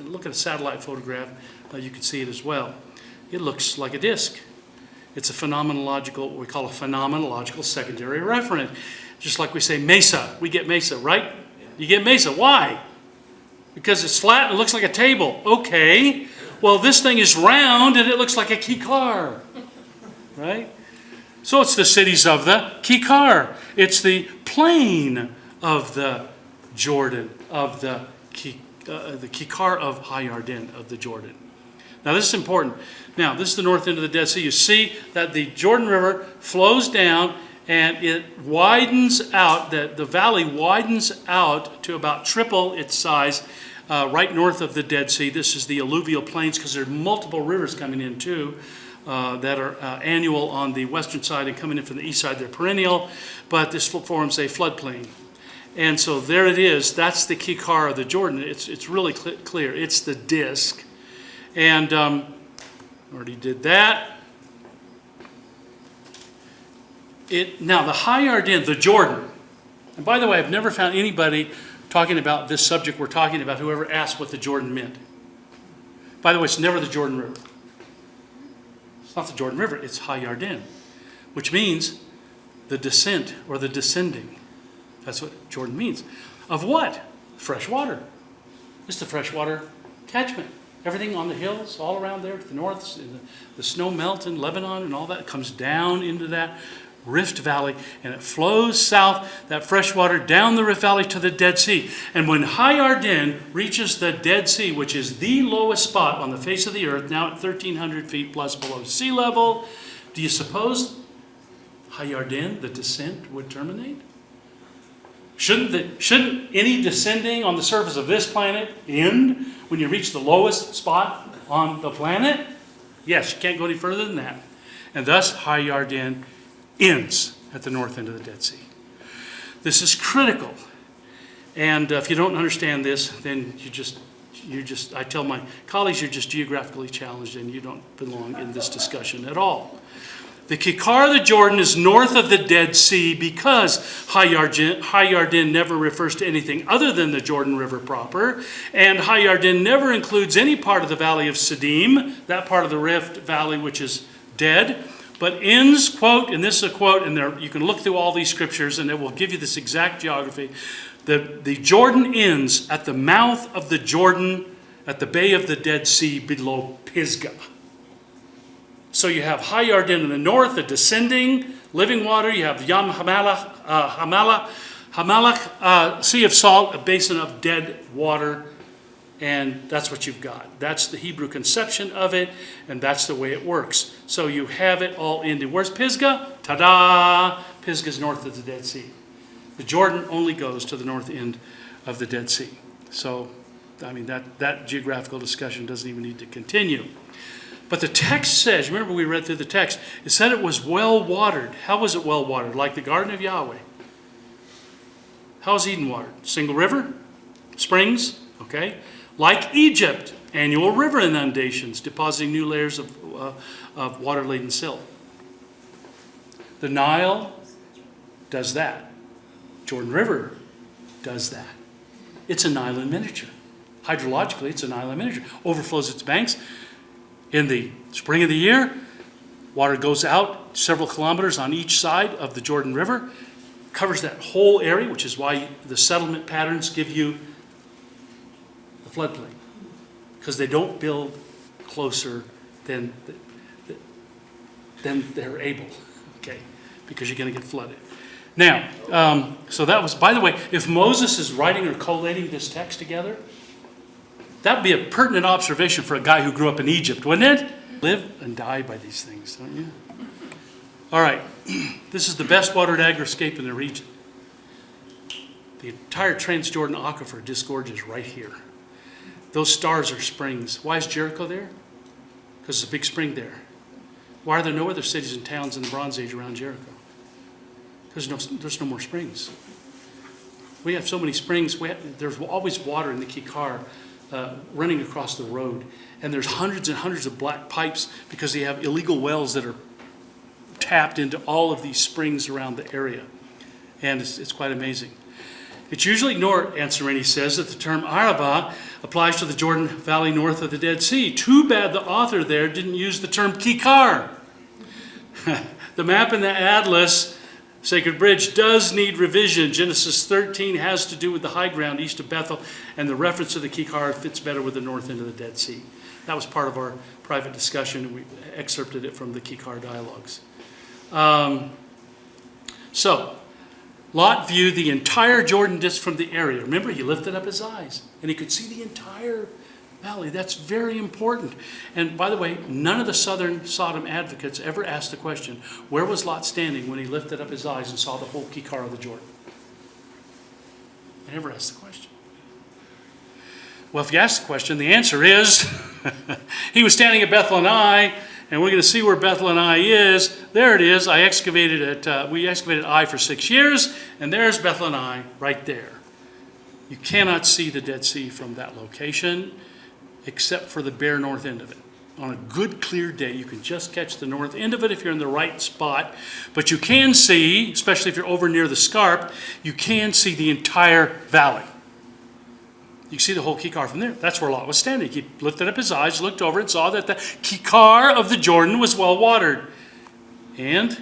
look at a satellite photograph, you can see it as well. It looks like a disc. It's a phenomenological, what we call a phenomenological secondary referent. Just like we say mesa. We get mesa, right? You get mesa. Why? Because it's flat and it looks like a table. Okay. Well, this thing is round and it looks like a Kikkar. Right? So it's the cities of the Kikkar. It's the plain of the Jordan, of the Kikkar of Hayarden, of the Jordan. Now this is important. Now this is the north end of the Dead Sea. You see that the Jordan River flows down and it widens out, the valley widens out to about triple its size right north of the Dead Sea. This is the alluvial plains because there are multiple rivers coming in too that are annual on the western side and coming in from the east side. They're perennial, but this forms a floodplain. And so there it is. That's the Kikkar of the Jordan. It's really clear. It's the disc. And already did that. Now the Hayarden, the Jordan. And by the way, I've never found anybody talking about this subject we're talking about, whoever asked what the Jordan meant. By the way, it's never the Jordan River. It's not the Jordan River, it's Hayarden, which means the descent or the descending. That's what Jordan means. Of what? Fresh water. It's the freshwater catchment. Everything on the hills, all around there to the north, the snow melt in Lebanon and all that comes down into that Rift Valley, and it flows south, that fresh water, down the Rift Valley to the Dead Sea. And when Hayarden reaches the Dead Sea, which is the lowest spot on the face of the earth, now at 1,300 feet plus below sea level, do you suppose Hayarden, the descent, would terminate? Shouldn't any descending on the surface of this planet end when you reach the lowest spot on the planet? Yes, you can't go any further than that. And thus, Hayarden ends at the north end of the Dead Sea. This is critical. And if you don't understand this, then I tell my colleagues, you're just geographically challenged and you don't belong in this discussion at all. The Kikkar of the Jordan is north of the Dead Sea because Hayarden never refers to anything other than the Jordan River proper. And Hayarden never includes any part of the valley of Sodom, that part of the Rift Valley which is dead, but ends, quote, and this is a quote, and you can look through all these scriptures and it will give you this exact geography. The Jordan ends at the mouth of the Jordan at the Bay of the Dead Sea below Pisgah. So you have Hayarden in the north, the descending, living water. You have the Yam Hamalach, Sea of Salt, a basin of dead water. And that's what you've got. That's the Hebrew conception of it, and that's the way it works. So you have it all ended. Where's Pisgah? Ta-da! Pisgah's north of the Dead Sea. The Jordan only goes to the north end of the Dead Sea. So, I mean, that geographical discussion doesn't even need to continue. But the text says, remember we read through the text, it said it was well watered. How was it well watered? Like the Garden of Yahweh. How is Eden watered? Single river? Springs? Okay. Like Egypt, annual river inundations, depositing new layers of water-laden silt. The Nile does that. Jordan River does that. It's a Nile in miniature. Hydrologically, it's a Nile in miniature. Overflows its banks. In the spring of the year, water goes out several kilometers on each side of the Jordan River, covers that whole area, which is why the settlement patterns give you floodplain, because they don't build closer than they're able, okay, because you're going to get flooded. Now, so that was, by the way, if Moses is writing or collating this text together, that would be a pertinent observation for a guy who grew up in Egypt, wouldn't it? Live and die by these things, don't you? All right, this is the best watered agri-scape in the region. The entire Transjordan aquifer disgorges right here. Those stars are springs. Why is Jericho there? Because there's a big spring there. Why are there no other cities and towns in the Bronze Age around Jericho? Because there's no more springs. We have so many springs. There's always water in the Kikkar running across the road. And there's hundreds and hundreds of black pipes because they have illegal wells that are tapped into all of these springs around the area. And it's quite amazing. It's usually ignored, Ansareni says, that the term Arava applies to the Jordan Valley north of the Dead Sea. Too bad the author there didn't use the term Kikkar. The map in the Atlas, Sacred Bridge, does need revision. Genesis 13 has to do with the high ground east of Bethel, and the reference to the Kikkar fits better with the north end of the Dead Sea. That was part of our private discussion. We excerpted it from the Kikkar dialogues. So, Lot viewed the entire Jordan disk from the area. Remember, he lifted up his eyes, and he could see the entire valley. That's very important. And by the way, none of the southern Sodom advocates ever asked the question, where was Lot standing when he lifted up his eyes and saw the whole Kikkar of the Jordan? They never asked the question. Well, if you ask the question, the answer is, he was standing at Bethel and Ai, and we're going to see where Bethel and Ai is. There it is. We excavated Ai for 6 years, and there's Bethel and Ai right there. You cannot see the Dead Sea from that location, except for the bare north end of it. On a good, clear day, you can just catch the north end of it if you're in the right spot. But you can see, especially if you're over near the scarp, you can see the entire valley. You can see the whole Kikkar from there. That's where Lot was standing. He lifted up his eyes, looked over, and saw that the Kikkar of the Jordan was well watered. And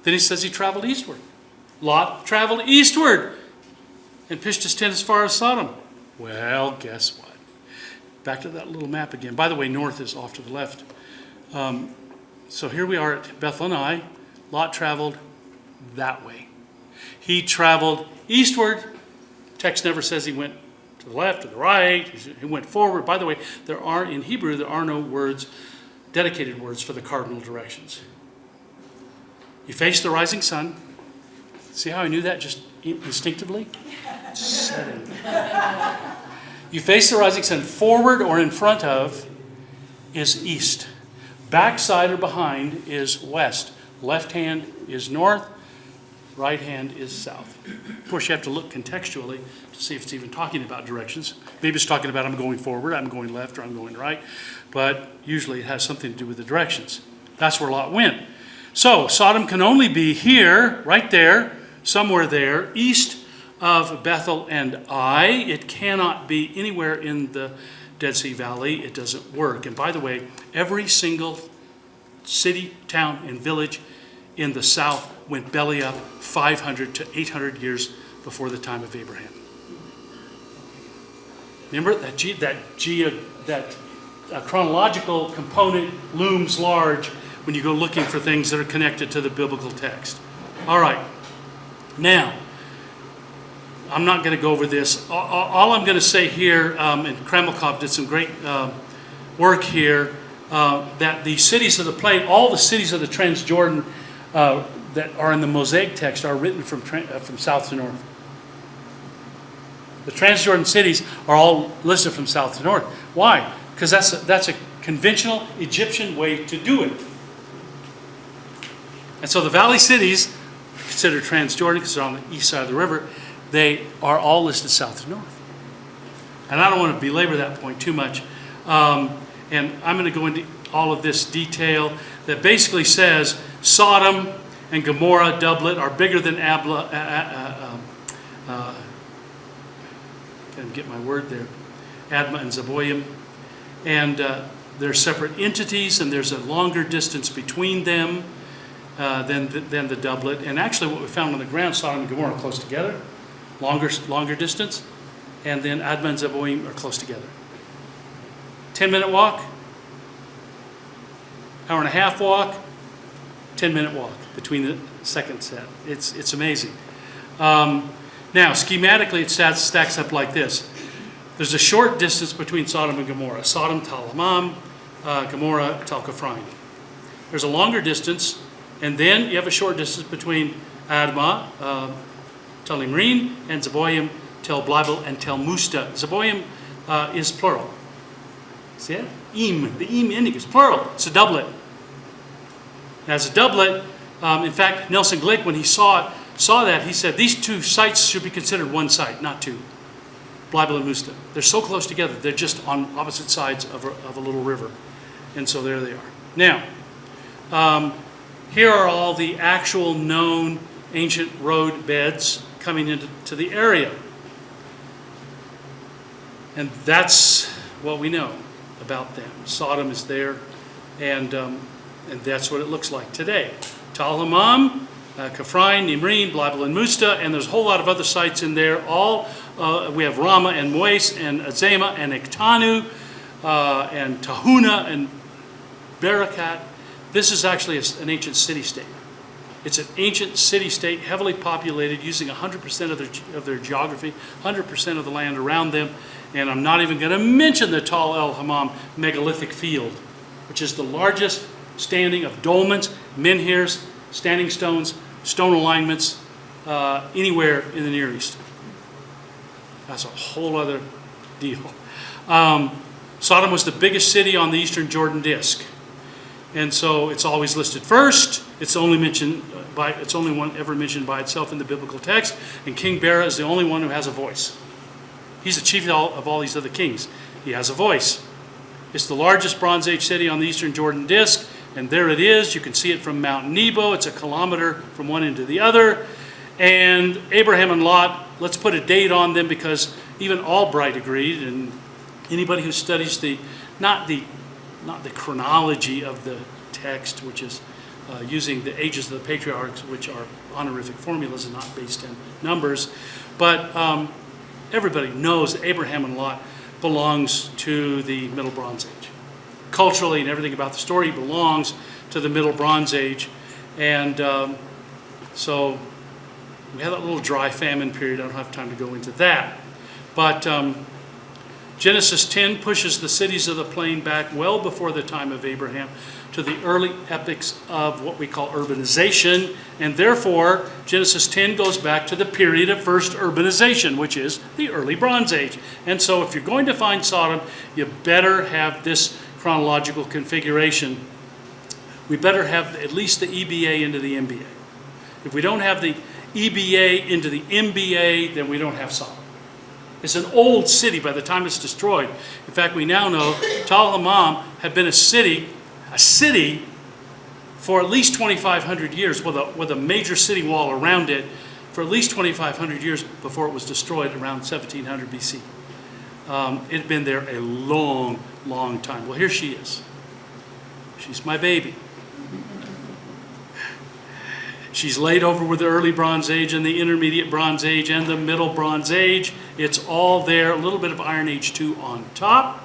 then he says he traveled eastward. Lot traveled eastward and pitched his tent as far as Sodom. Well, guess what? Back to that little map again. By the way, north is off to the left. So here we are at Bethel and Ai. Lot traveled that way. He traveled eastward. Text never says he went to the left or the right. He went forward. By the way, in Hebrew, there are no words, dedicated words for the cardinal directions. You face the rising sun. See how I knew that just instinctively? Setting. You face the rising sun. Forward or in front of is east. Backside or behind is west. Left hand is north. Right hand is south. Of course, you have to look contextually to see if it's even talking about directions. Maybe it's talking about I'm going forward, I'm going left, or I'm going right. But usually it has something to do with the directions. That's where Lot went. So Sodom can only be here, right there, somewhere there, east of Bethel and Ai. It cannot be anywhere in the Dead Sea Valley. It doesn't work. And by the way, every single city, town, and village in the south went belly up 500 to 800 years before the time of Abraham. Remember that chronological component looms large when you go looking for things that are connected to the biblical text. All right. Now, I'm not going to go over this. All I'm going to say here, and Kramelkov did some great work here, that the cities of the plain, all the cities of the Transjordan that are in the Mosaic text are written from south to north. The Transjordan cities are all listed from south to north. Why? Because that's a conventional Egyptian way to do it. And so the valley cities, considered Transjordan because they're on the east side of the river, they are all listed south to north. And I don't want to belabor that point too much. And I'm going to go into all of this detail that basically says Sodom and Gomorrah doublet are bigger than can't get my word there, Admah and Zeboim. And they're separate entities, and there's a longer distance between them than the doublet. And actually what we found on the ground, Sodom and Gomorrah are close together, longer distance, and then Admah and Zeboim are close together. 10-minute walk, hour and a half walk, 10-minute walk between the second set. It's amazing. Now, schematically, it stacks up like this. There's a short distance between Sodom and Gomorrah. Sodom, Tal Hammam, Gomorrah, Tal Kafraim. There's a longer distance, and then you have a short distance between Admah, Tel Nimrin, and Zeboim, Tel Blibel, and Tel Musta. Zeboim is plural. See it? The ending is plural. It's a doublet. As a doublet, in fact, Nelson Glick, when he saw that, he said these two sites should be considered one site, not two. Blibel and Musta. They're so close together. They're just on opposite sides of a little river. And so there they are. Now, here are all the actual known ancient road beds coming into the area. And that's what we know about them. Sodom is there, and that's what it looks like today. Tal Hammam, Kafraim, Nimrin, Blibel, and Musta, and there's a whole lot of other sites in there. We have Ramah and Mois and Azema and Ektanu and Tahuna and Barakat. This is actually an ancient city-state. It's an ancient city-state, heavily populated, using 100% of their geography, 100% of the land around them. And I'm not even going to mention the Tal El Hammam megalithic field, which is the largest standing of dolmens, menhirs, standing stones, stone alignments anywhere in the Near East. That's a whole other deal. Sodom was the biggest city on the eastern Jordan disk. And so it's always listed first. It's only one ever mentioned by itself in the biblical text. And King Bera is the only one who has a voice. He's the chief of all these other kings. He has a voice. It's the largest Bronze Age city on the eastern Jordan disk. And there it is. You can see it from Mount Nebo. It's a kilometer from one end to the other. And Abraham and Lot, let's put a date on them because even Albright agreed, and anybody who studies not the chronology of the text, which is using the ages of the patriarchs, which are honorific formulas and not based in numbers, but everybody knows that Abraham and Lot belongs to the Middle Bronze Age. Culturally and everything about the story belongs to the Middle Bronze Age. And so we had that little dry famine period. I don't have time to go into that. But Genesis 10 pushes the cities of the plain back well before the time of Abraham to the early epochs of what we call urbanization. And therefore, Genesis 10 goes back to the period of first urbanization, which is the early Bronze Age. And so if you're going to find Sodom, you better have this chronological configuration. We better have at least the EBA into the MBA. If we don't have the EBA into the MBA, then we don't have Sodom. It's an old city by the time it's destroyed. In fact, we now know Tal Hammam had been a city for at least 2,500 years with a major city wall around it for at least 2,500 years before it was destroyed around 1700 BC. It had been there a long, long time. Well, here she is. She's my baby. She's laid over with the early Bronze Age and the intermediate Bronze Age and the middle Bronze Age. It's all there. A little bit of Iron Age 2 on top.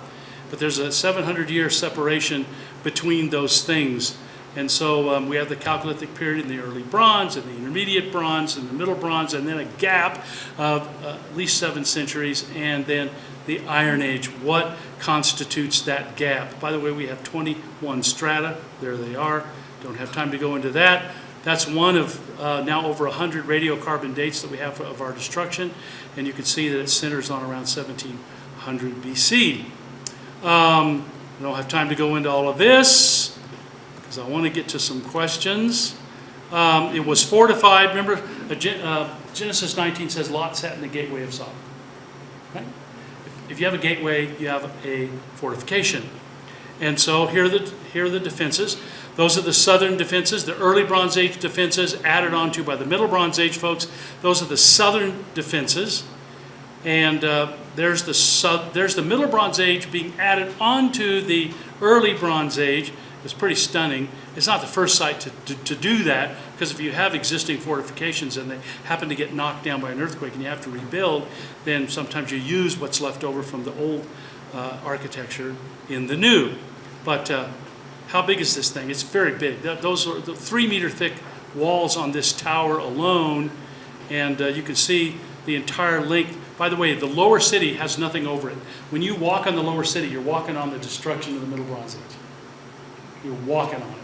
But there's a 700-year separation between those things. And so we have the Chalcolithic period in the early bronze and the intermediate bronze and the middle bronze, and then a gap of at least 7 centuries, and then the Iron Age. What constitutes that gap? By the way, we have 21 strata. There they are. Don't have time to go into that. That's one of now over 100 radiocarbon dates that we have of our destruction, and you can see that it centers on around 1700 BC. I don't have time to go into all of this, because I want to get to some questions. It was fortified. Remember, Genesis 19 says Lot sat in the gateway of Sodom. Right? If you have a gateway, you have a fortification. And so here are the defenses. Those are the southern defenses, the early Bronze Age defenses added onto by the Middle Bronze Age folks. Those are the southern defenses. And there's the Middle Bronze Age being added onto the early Bronze Age. It's pretty stunning. It's not the first site to do that, because if you have existing fortifications and they happen to get knocked down by an earthquake and you have to rebuild, then sometimes you use what's left over from the old architecture in the new. But how big is this thing? It's very big. Those are the 3-meter thick walls on this tower alone, and you can see the entire length. By the way, the lower city has nothing over it. When you walk on the lower city, you're walking on the destruction of the Middle Bronze Age. You're walking on it.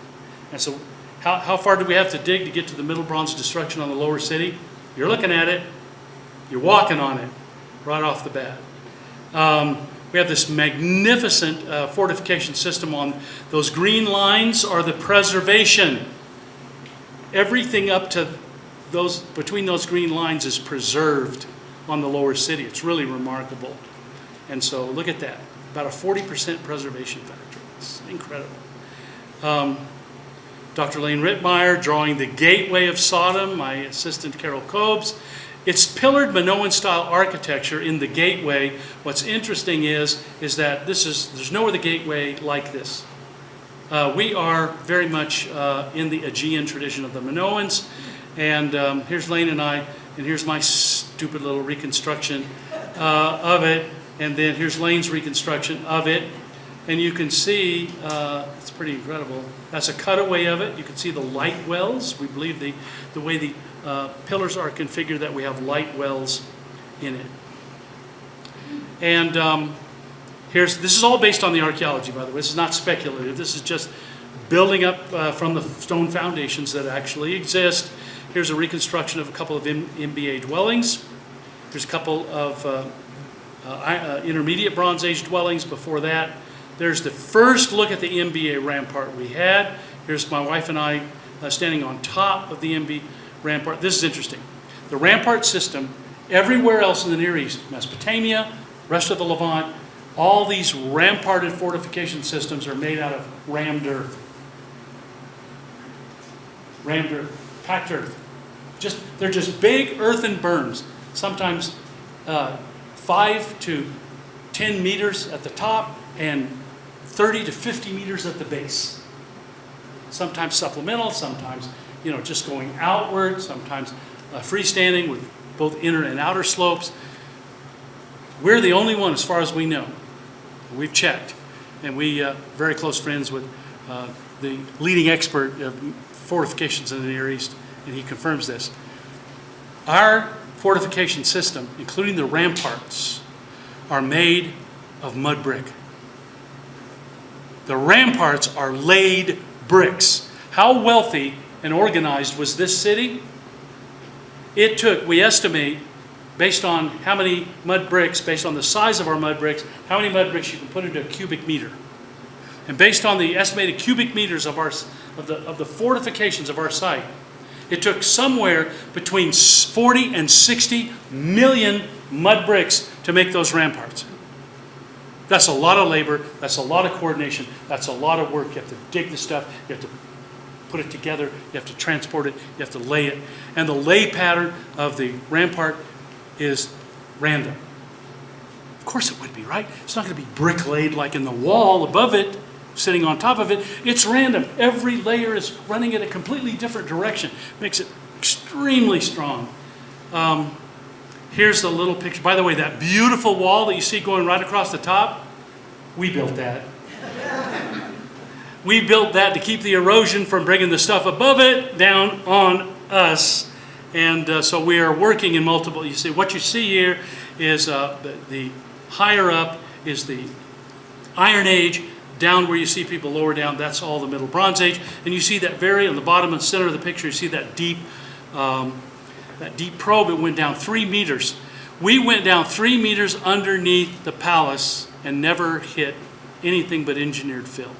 And so how far do we have to dig to get to the Middle Bronze destruction on the lower city? You're looking at it. You're walking on it right off the bat. We have this magnificent fortification system on those green lines are the preservation. Everything up to those, between those green lines, is preserved on the lower city. It's really remarkable. And so look at that, about a 40% preservation factor. It's incredible. Dr. Lane Rittmeyer drawing the gateway of Sodom, my assistant Carol Cobes. It's pillared Minoan-style architecture in the gateway. What's interesting is that there's no other gateway like this. We are very much in the Aegean tradition of the Minoans. And here's Lane and I, and here's my stupid little reconstruction of it. And then here's Lane's reconstruction of it. And you can see, it's pretty incredible. That's a cutaway of it. You can see the light wells. We believe the way the pillars are configured, that we have light wells in it. And this is all based on the archaeology, by the way. This is not speculative. This is just building up from the stone foundations that actually exist. Here's a reconstruction of a couple of MBA dwellings. There's a couple of intermediate Bronze Age dwellings before that. There's the first look at the MBA rampart we had. Here's my wife and I standing on top of the MBA rampart. This is interesting. The rampart system, everywhere else in the Near East, Mesopotamia, rest of the Levant, all these ramparted fortification systems are made out of rammed earth. Rammed earth, packed earth. They're just big earthen berms, sometimes 5 to 10 meters at the top and 30 to 50 meters at the base. Sometimes supplemental, sometimes just going outward, sometimes freestanding with both inner and outer slopes. We're the only one, as far as we know. We've checked, and we very close friends with the leading expert of fortifications in the Near East, and he confirms this. Our fortification system, including the ramparts, are made of mud brick. The ramparts are laid bricks. How wealthy and organized was this city? It took, we estimate, based on how many mud bricks, based on the size of our mud bricks, how many mud bricks you can put into a cubic meter. And based on the estimated cubic meters of the fortifications of our site, it took somewhere between 40 and 60 million mud bricks to make those ramparts. That's a lot of labor, that's a lot of coordination, that's a lot of work. You have to dig the stuff, you have to put it together, you have to transport it, you have to lay it. And the lay pattern of the rampart is random. Of course it would be, right? It's not going to be brick laid like in the wall above it, sitting on top of it. It's random. Every layer is running in a completely different direction. Makes it extremely strong. Here's the little picture. By the way, that beautiful wall that you see going right across the top, we built that. We built that to keep the erosion from bringing the stuff above it down on us. And so we are working in multiple, you see, what you see here is the higher up is the Iron Age. Down where you see people lower down, that's all the Middle Bronze Age. And you see that very on the bottom and center of the picture, you see that deep probe. It went down 3 meters. We went down 3 meters underneath the palace and never hit anything but engineered fill.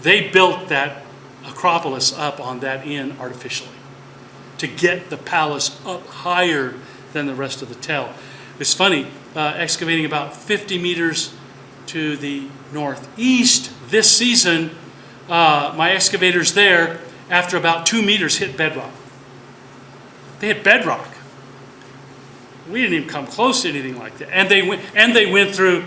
They built that Acropolis up on that inn artificially to get the palace up higher than the rest of the tell. It's funny, excavating about 50 meters to the northeast this season, my excavators there, after about 2 meters, hit bedrock. They hit bedrock. We didn't even come close to anything like that. And they went through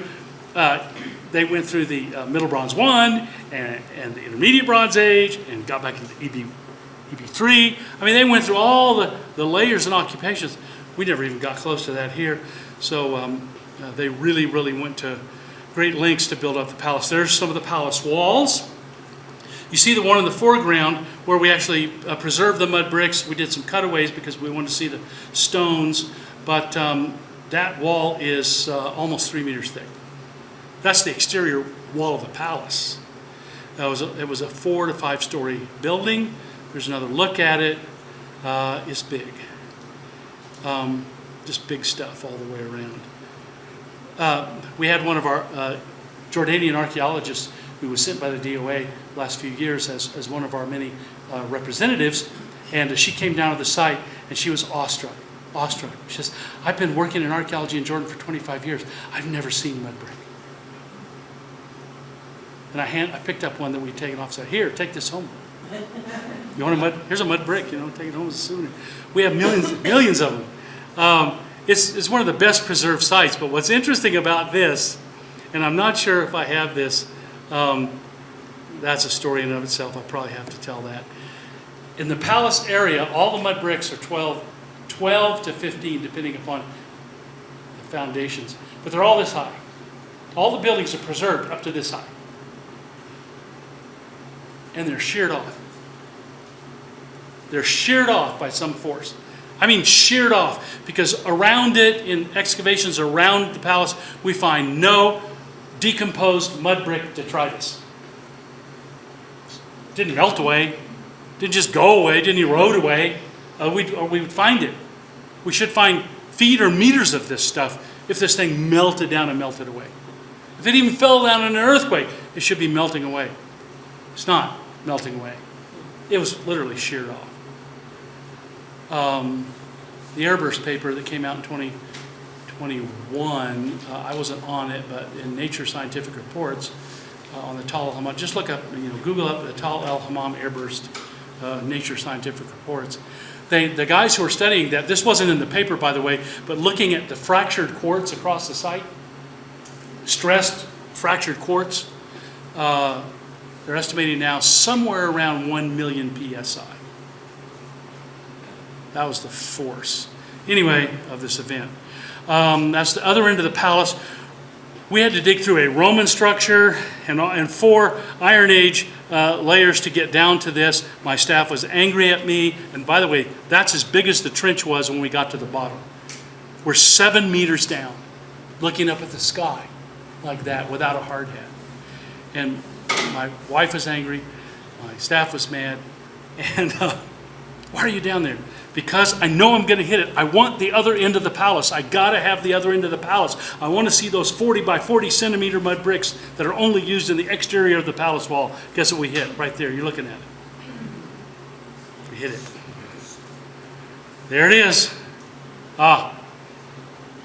the Middle Bronze 1 and the Intermediate Bronze Age and got back into EB3. I mean, they went through all the layers and occupations. We never even got close to that here. So they really, really went to great lengths to build up the palace. There's some of the palace walls. You see the one in the foreground where we actually preserved the mud bricks. We did some cutaways because we wanted to see the stones. But that wall is almost 3 meters thick. That's the exterior wall of the palace. It was a 4 to 5 story building. There's another look at it. It's big. Just big stuff all the way around. We had one of our Jordanian archaeologists who was sent by the DOA the last few years as one of our many representatives, and she came down to the site and she was awestruck. She says, I've been working in archaeology in Jordan for 25 years. I've never seen mud brick. And I picked up one that we'd taken off and said, here, take this home. You want a mud? Here's a mud brick, take it home as a souvenir. We have millions of them. It's one of the best preserved sites, but what's interesting about this, and I'm not sure if I have this, that's a story in and of itself. I probably have to tell that. In the palace area, all the mud bricks are 12 to 15, depending upon the foundations. But they're all this high. All the buildings are preserved up to this high. And they're sheared off. They're sheared off by some force. I mean sheared off, because around it, in excavations around the palace, we find no decomposed mud brick detritus. Didn't melt away, didn't just go away, didn't erode away. We would find it. We should find feet or meters of this stuff if this thing melted down and melted away. If it even fell down in an earthquake, it should be melting away. It's not melting away. It was literally sheared off. The airburst paper that came out in 2021, I wasn't on it, but in Nature Scientific Reports on the Tal el-Hammam, just look up, Google up the Tal el-Hammam airburst, Nature Scientific Reports. The guys who are studying that, this wasn't in the paper, by the way, but looking at the fractured quartz across the site, stressed fractured quartz, they're estimating now somewhere around 1 million PSI. That was the force, anyway, of this event. That's the other end of the palace. We had to dig through a Roman structure and 4 Iron Age layers to get down to this. My staff was angry at me. And by the way, that's as big as the trench was when we got to the bottom. We're 7 meters down, looking up at the sky like that without a hard hat. And my wife was angry. My staff was mad. And why are you down there? Because I know I'm going to hit it. I want the other end of the palace. I got to have the other end of the palace. I want to see those 40 by 40 centimeter mud bricks that are only used in the exterior of the palace wall. Guess what we hit? Right there. You're looking at it. We hit it. There it is.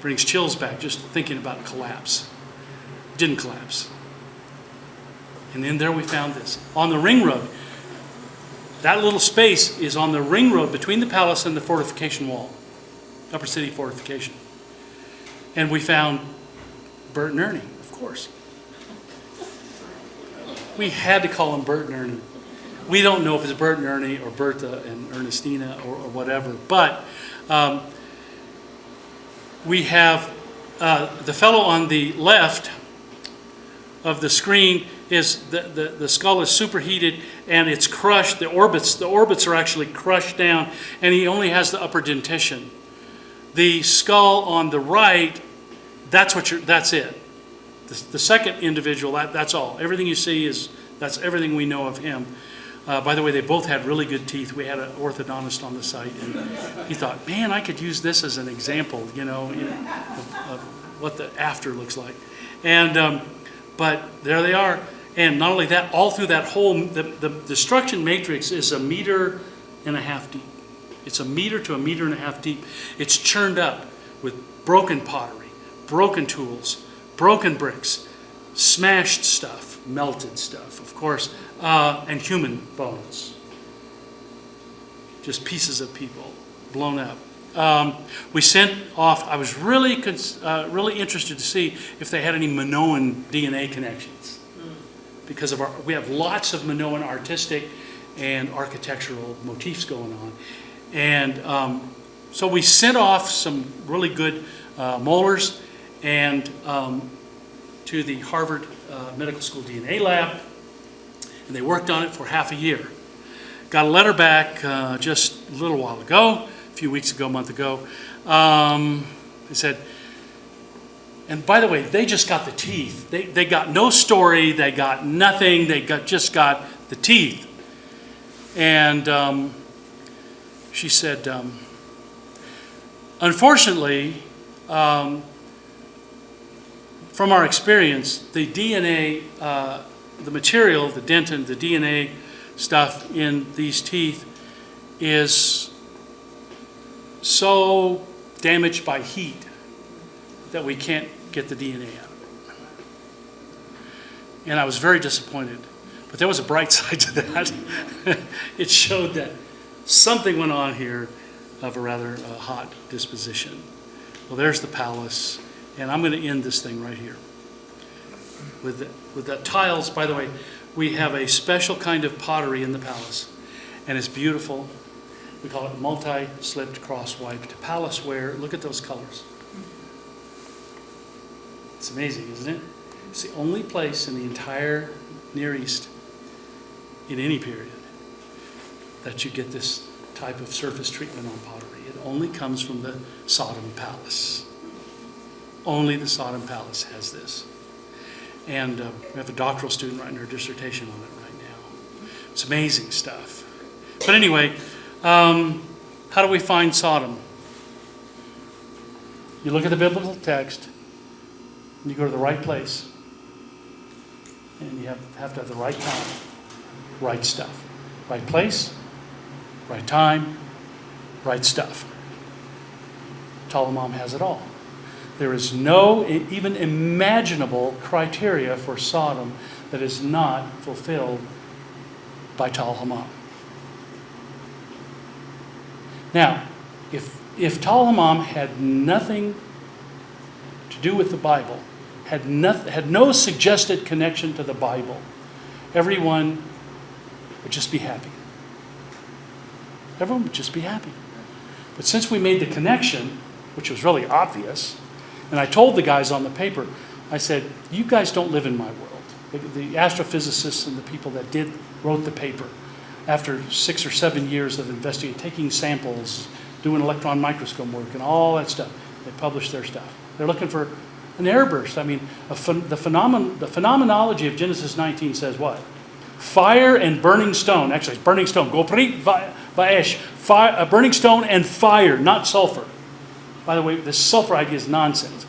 Brings chills back just thinking about collapse. Didn't collapse. And then there we found this. On the ring road. That little space is on the ring road between the palace and the fortification wall, Upper City fortification. And we found Bert and Ernie, of course. We had to call them Bert and Ernie. We don't know if it's Bert and Ernie or Bertha and Ernestina or whatever, but we have the fellow on the left of the screen is the skull is superheated and it's crushed. The orbits are actually crushed down, and he only has the upper dentition. The skull on the right, that's it. The second individual, that's all. Everything you see that's everything we know of him. By the way, they both had really good teeth. We had an orthodontist on the site, and he thought, man, I could use this as an example, of what the after looks like. And but there they are. And not only that, all through that whole, the destruction matrix is 1.5 meters deep. It's 1 meter to 1.5 meters deep. It's churned up with broken pottery, broken tools, broken bricks, smashed stuff, melted stuff, of course, and human bones. Just pieces of people blown up. We sent off, I was really interested to see if they had any Minoan DNA connections. Because we have lots of Minoan artistic and architectural motifs going on. And so we sent off some really good molars and to the Harvard Medical School DNA lab, and they worked on it for half a year. Got a letter back just a little while ago, a few weeks ago, a month ago. They said, and by the way, they just got the teeth. They got no story, they got nothing, just got the teeth. And she said, unfortunately, from our experience, the DNA, the material, the dentin, the DNA stuff in these teeth is so damaged by heat that we can't get the DNA out of it. And I was very disappointed. But there was a bright side to that. It showed that something went on here of a rather hot disposition. Well, there's the palace. And I'm going to end this thing right here. With the tiles, by the way, we have a special kind of pottery in the palace. And it's beautiful. We call it multi-slipped, cross-wiped palace ware. Look at those colors. It's amazing, isn't it? It's the only place in the entire Near East, in any period, that you get this type of surface treatment on pottery. It only comes from the Sodom palace. Only the Sodom palace has this. And we have a doctoral student writing her dissertation on it right now. It's amazing stuff. But anyway, how do we find Sodom? You look at the biblical text, and you go to the right place. And you have to have the right time, right stuff. Right place, right time, right stuff. Ptolemy has it all. There is no even imaginable criteria for Sodom that is not fulfilled by Ptolemy. Now, if Ptolemy had nothing to do with the Bible, had no suggested connection to the Bible, everyone would just be happy. Everyone would just be happy. But since we made the connection, which was really obvious, and I told the guys on the paper, I said, you guys don't live in my world. The astrophysicists and the people that wrote the paper, after 6 or 7 years of investigating, taking samples, doing electron microscope work and all that stuff, they published their stuff. They're looking for an airburst. I mean, the phenomenology of Genesis 19 says what? Fire and burning stone. Actually, it's burning stone. Goprit va'esh. Fire, burning stone and fire, not sulfur. By the way, this sulfur idea is nonsense.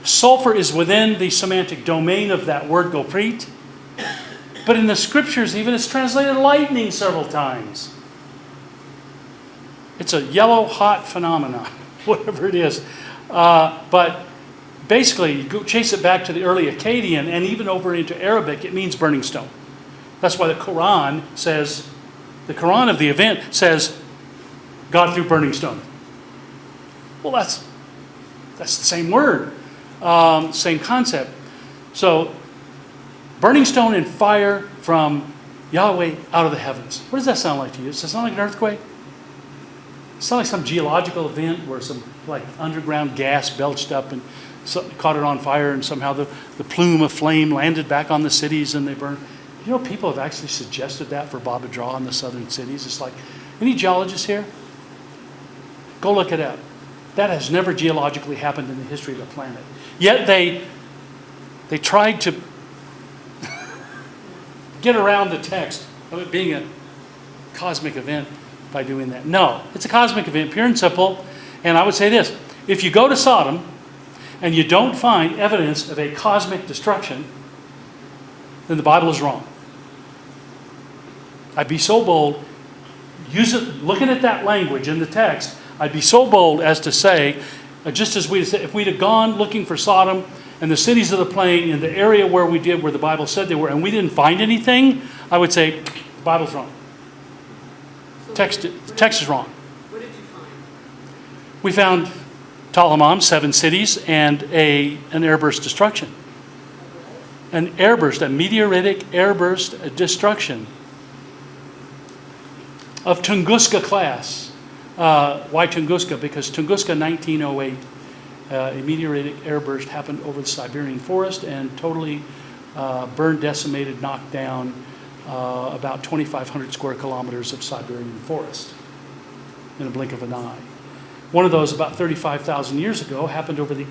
Sulfur is within the semantic domain of that word goprit. But in the scriptures, even it's translated lightning several times. It's a yellow hot phenomenon, whatever it is. But basically, you go chase it back to the early Akkadian and even over into Arabic, it means burning stone. That's why the Quran says, the Quran of the event says, God threw burning stone. Well, that's the same word, same concept. So, burning stone and fire from Yahweh out of the heavens. What does that sound like to you? Does it sound like an earthquake? It sounds like some geological event where some like underground gas belched up and caught it on fire, and somehow the plume of flame landed back on the cities and they burned. You know, people have actually suggested that for Baba Draw in the southern cities. It's like, any geologists here? Go look it up. That has never geologically happened in the history of the planet. Yet they tried to get around the text of it being a cosmic event by doing that. No, it's a cosmic event, pure and simple. And I would say this, if you go to Sodom and you don't find evidence of a cosmic destruction, then the Bible is wrong. I'd be so bold, looking at that language in the text, I'd be so bold as to say, just as if we'd have gone looking for Sodom and the cities of the plain in the area where the Bible said they were, and we didn't find anything, I would say, the Bible's wrong. The text is wrong. What did you find? We found Talamam, 7 cities, and an airburst destruction. An airburst, a meteoritic airburst destruction of Tunguska class. Why Tunguska? Because Tunguska 1908, a meteoritic airburst happened over the Siberian forest and totally burned, decimated, knocked down about 2,500 square kilometers of Siberian forest in a blink of an eye. One of those, about 35,000 years ago, happened over the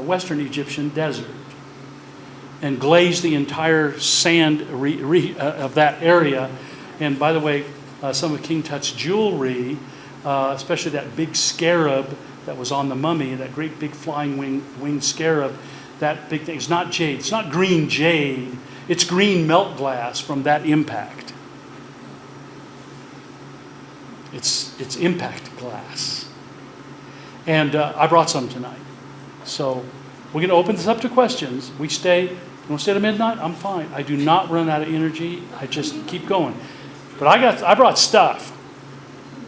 western Egyptian desert and glazed the entire sand of that area. And by the way, some of King Tut's jewelry, especially that big scarab that was on the mummy, that great big flying winged scarab, that big thing, it's not jade, it's not green jade, it's green melt glass from that impact. It's impact glass. And I brought some tonight. So we're going to open this up to questions. You want to stay to midnight? I'm fine. I do not run out of energy. I just keep going. But I brought stuff.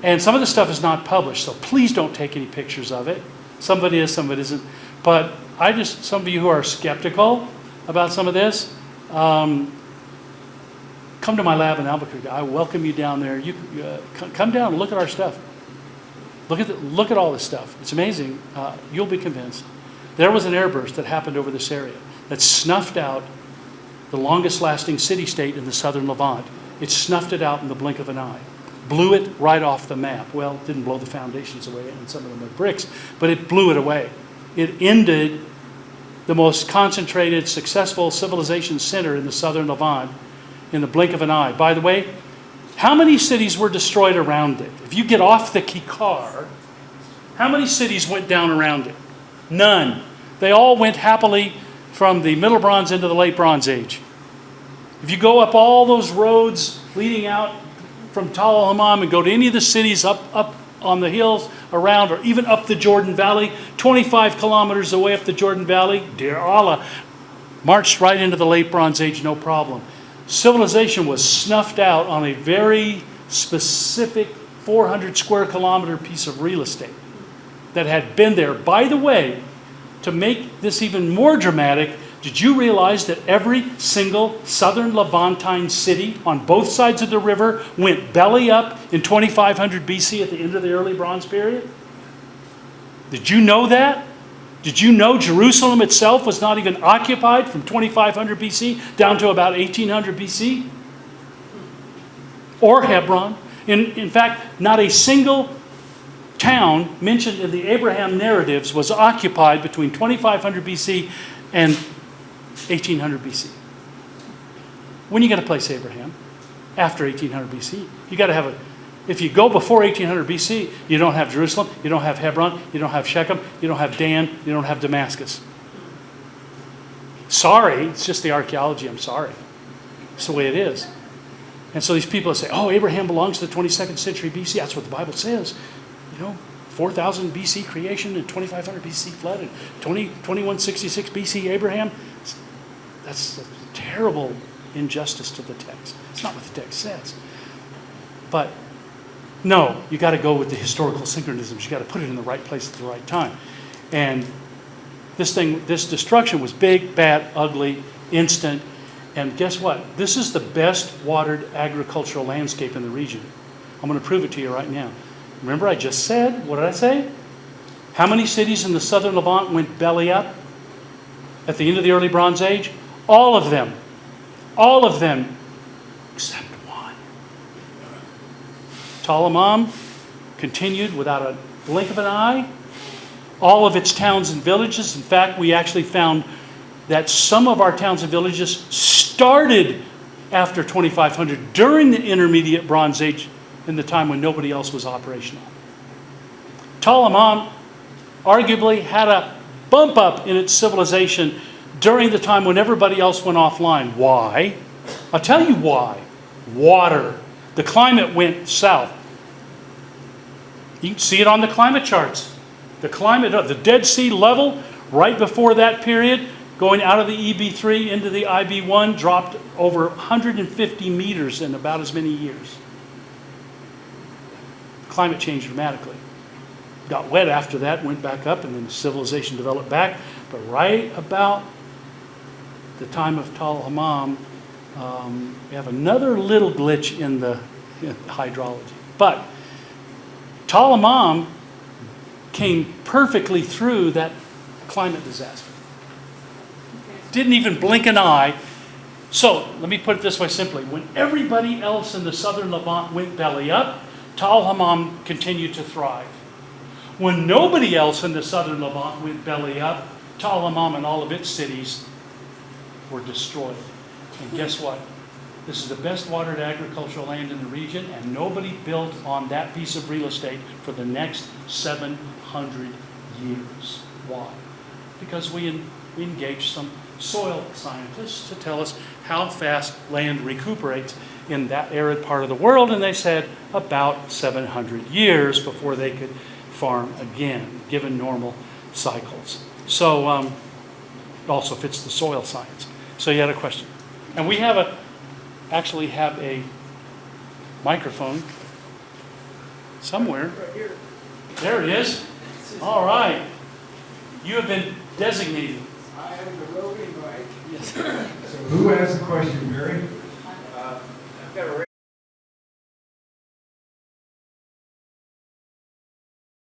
And some of the stuff is not published, so please don't take any pictures of it. Some of it is, some of it isn't. But some of you who are skeptical about some of this, come to my lab in Albuquerque. I welcome you down there. You come down and look at our stuff. Look at all this stuff. It's amazing. You'll be convinced. There was an airburst that happened over this area that snuffed out the longest lasting city-state in the southern Levant. It snuffed it out in the blink of an eye. Blew it right off the map. Well, it didn't blow the foundations away, and some of them are bricks, but it blew it away. It ended the most concentrated, successful civilization center in the southern Levant in the blink of an eye. By the way, how many cities were destroyed around it? If you get off the Kikkar, how many cities went down around it? None. They all went happily from the Middle Bronze into the Late Bronze Age. If you go up all those roads leading out from Tal al-Hammam and go to any of the cities up on the hills around, or even up the Jordan Valley, 25 kilometers away up the Jordan Valley, dear Allah, marched right into the Late Bronze Age, no problem. Civilization was snuffed out on a very specific 400 square kilometer piece of real estate that had been there. By the way, to make this even more dramatic, did you realize that every single southern Levantine city on both sides of the river went belly up in 2500 BC at the end of the early Bronze period? Did you know that? Did you know Jerusalem itself was not even occupied from 2500 BC down to about 1800 BC? Or Hebron. In fact, not a single town mentioned in the Abraham narratives was occupied between 2500 BC and 1800 BC. When are you going to place Abraham? After 1800 BC. You got to have if you go before 1800 BC, you don't have Jerusalem, you don't have Hebron, you don't have Shechem, you don't have Dan, you don't have Damascus. Sorry, it's just the archaeology, I'm sorry. It's the way it is. And so these people say, oh, Abraham belongs to the 22nd century BC. That's what the Bible says. 4,000 BC creation and 2500 BC flood and 2166 BC Abraham. That's a terrible injustice to the text. It's not what the text says. But no, you got to go with the historical synchronisms. You got to put it in the right place at the right time. And this destruction was big, bad, ugly, instant. And guess what? This is the best watered agricultural landscape in the region. I'm going to prove it to you right now. Remember I just said, what did I say? How many cities in the southern Levant went belly up at the end of the early Bronze Age? All of them. All of them, except one. Talamam continued without a blink of an eye. All of its towns and villages. In fact, we actually found that some of our towns and villages started after 2500, during the intermediate Bronze Age, in the time when nobody else was operational. Talamam arguably had a bump up in its civilization during the time when everybody else went offline. Why? I'll tell you why. Water. The climate went south. You can see it on the climate charts. The climate, the Dead Sea level, right before that period, going out of the EB3 into the IB1, dropped over 150 meters in about as many years. Climate changed dramatically. Got wet after that, went back up, and then civilization developed back. But right about the time of Talamam, we have another little glitch in the hydrology. But Talamam came perfectly through that climate disaster. Didn't even blink an eye. So, let me put it this way simply. When everybody else in the southern Levant went belly up, Talamam continued to thrive. When nobody else in the southern Levant went belly up, Talamam and all of its cities were destroyed. And guess what? This is the best watered agricultural land in the region, and nobody built on that piece of real estate for the next 700 years. Why? Because we engaged some soil scientists to tell us how fast land recuperates in that arid part of the world, and they said about 700 years before they could farm again, given normal cycles. So it also fits the soil science. So you had a question. And we actually have a microphone somewhere. Right here. There it is. All right. You have been designated. I am the roving mic. Yes. So who has the question, Barry? I've got a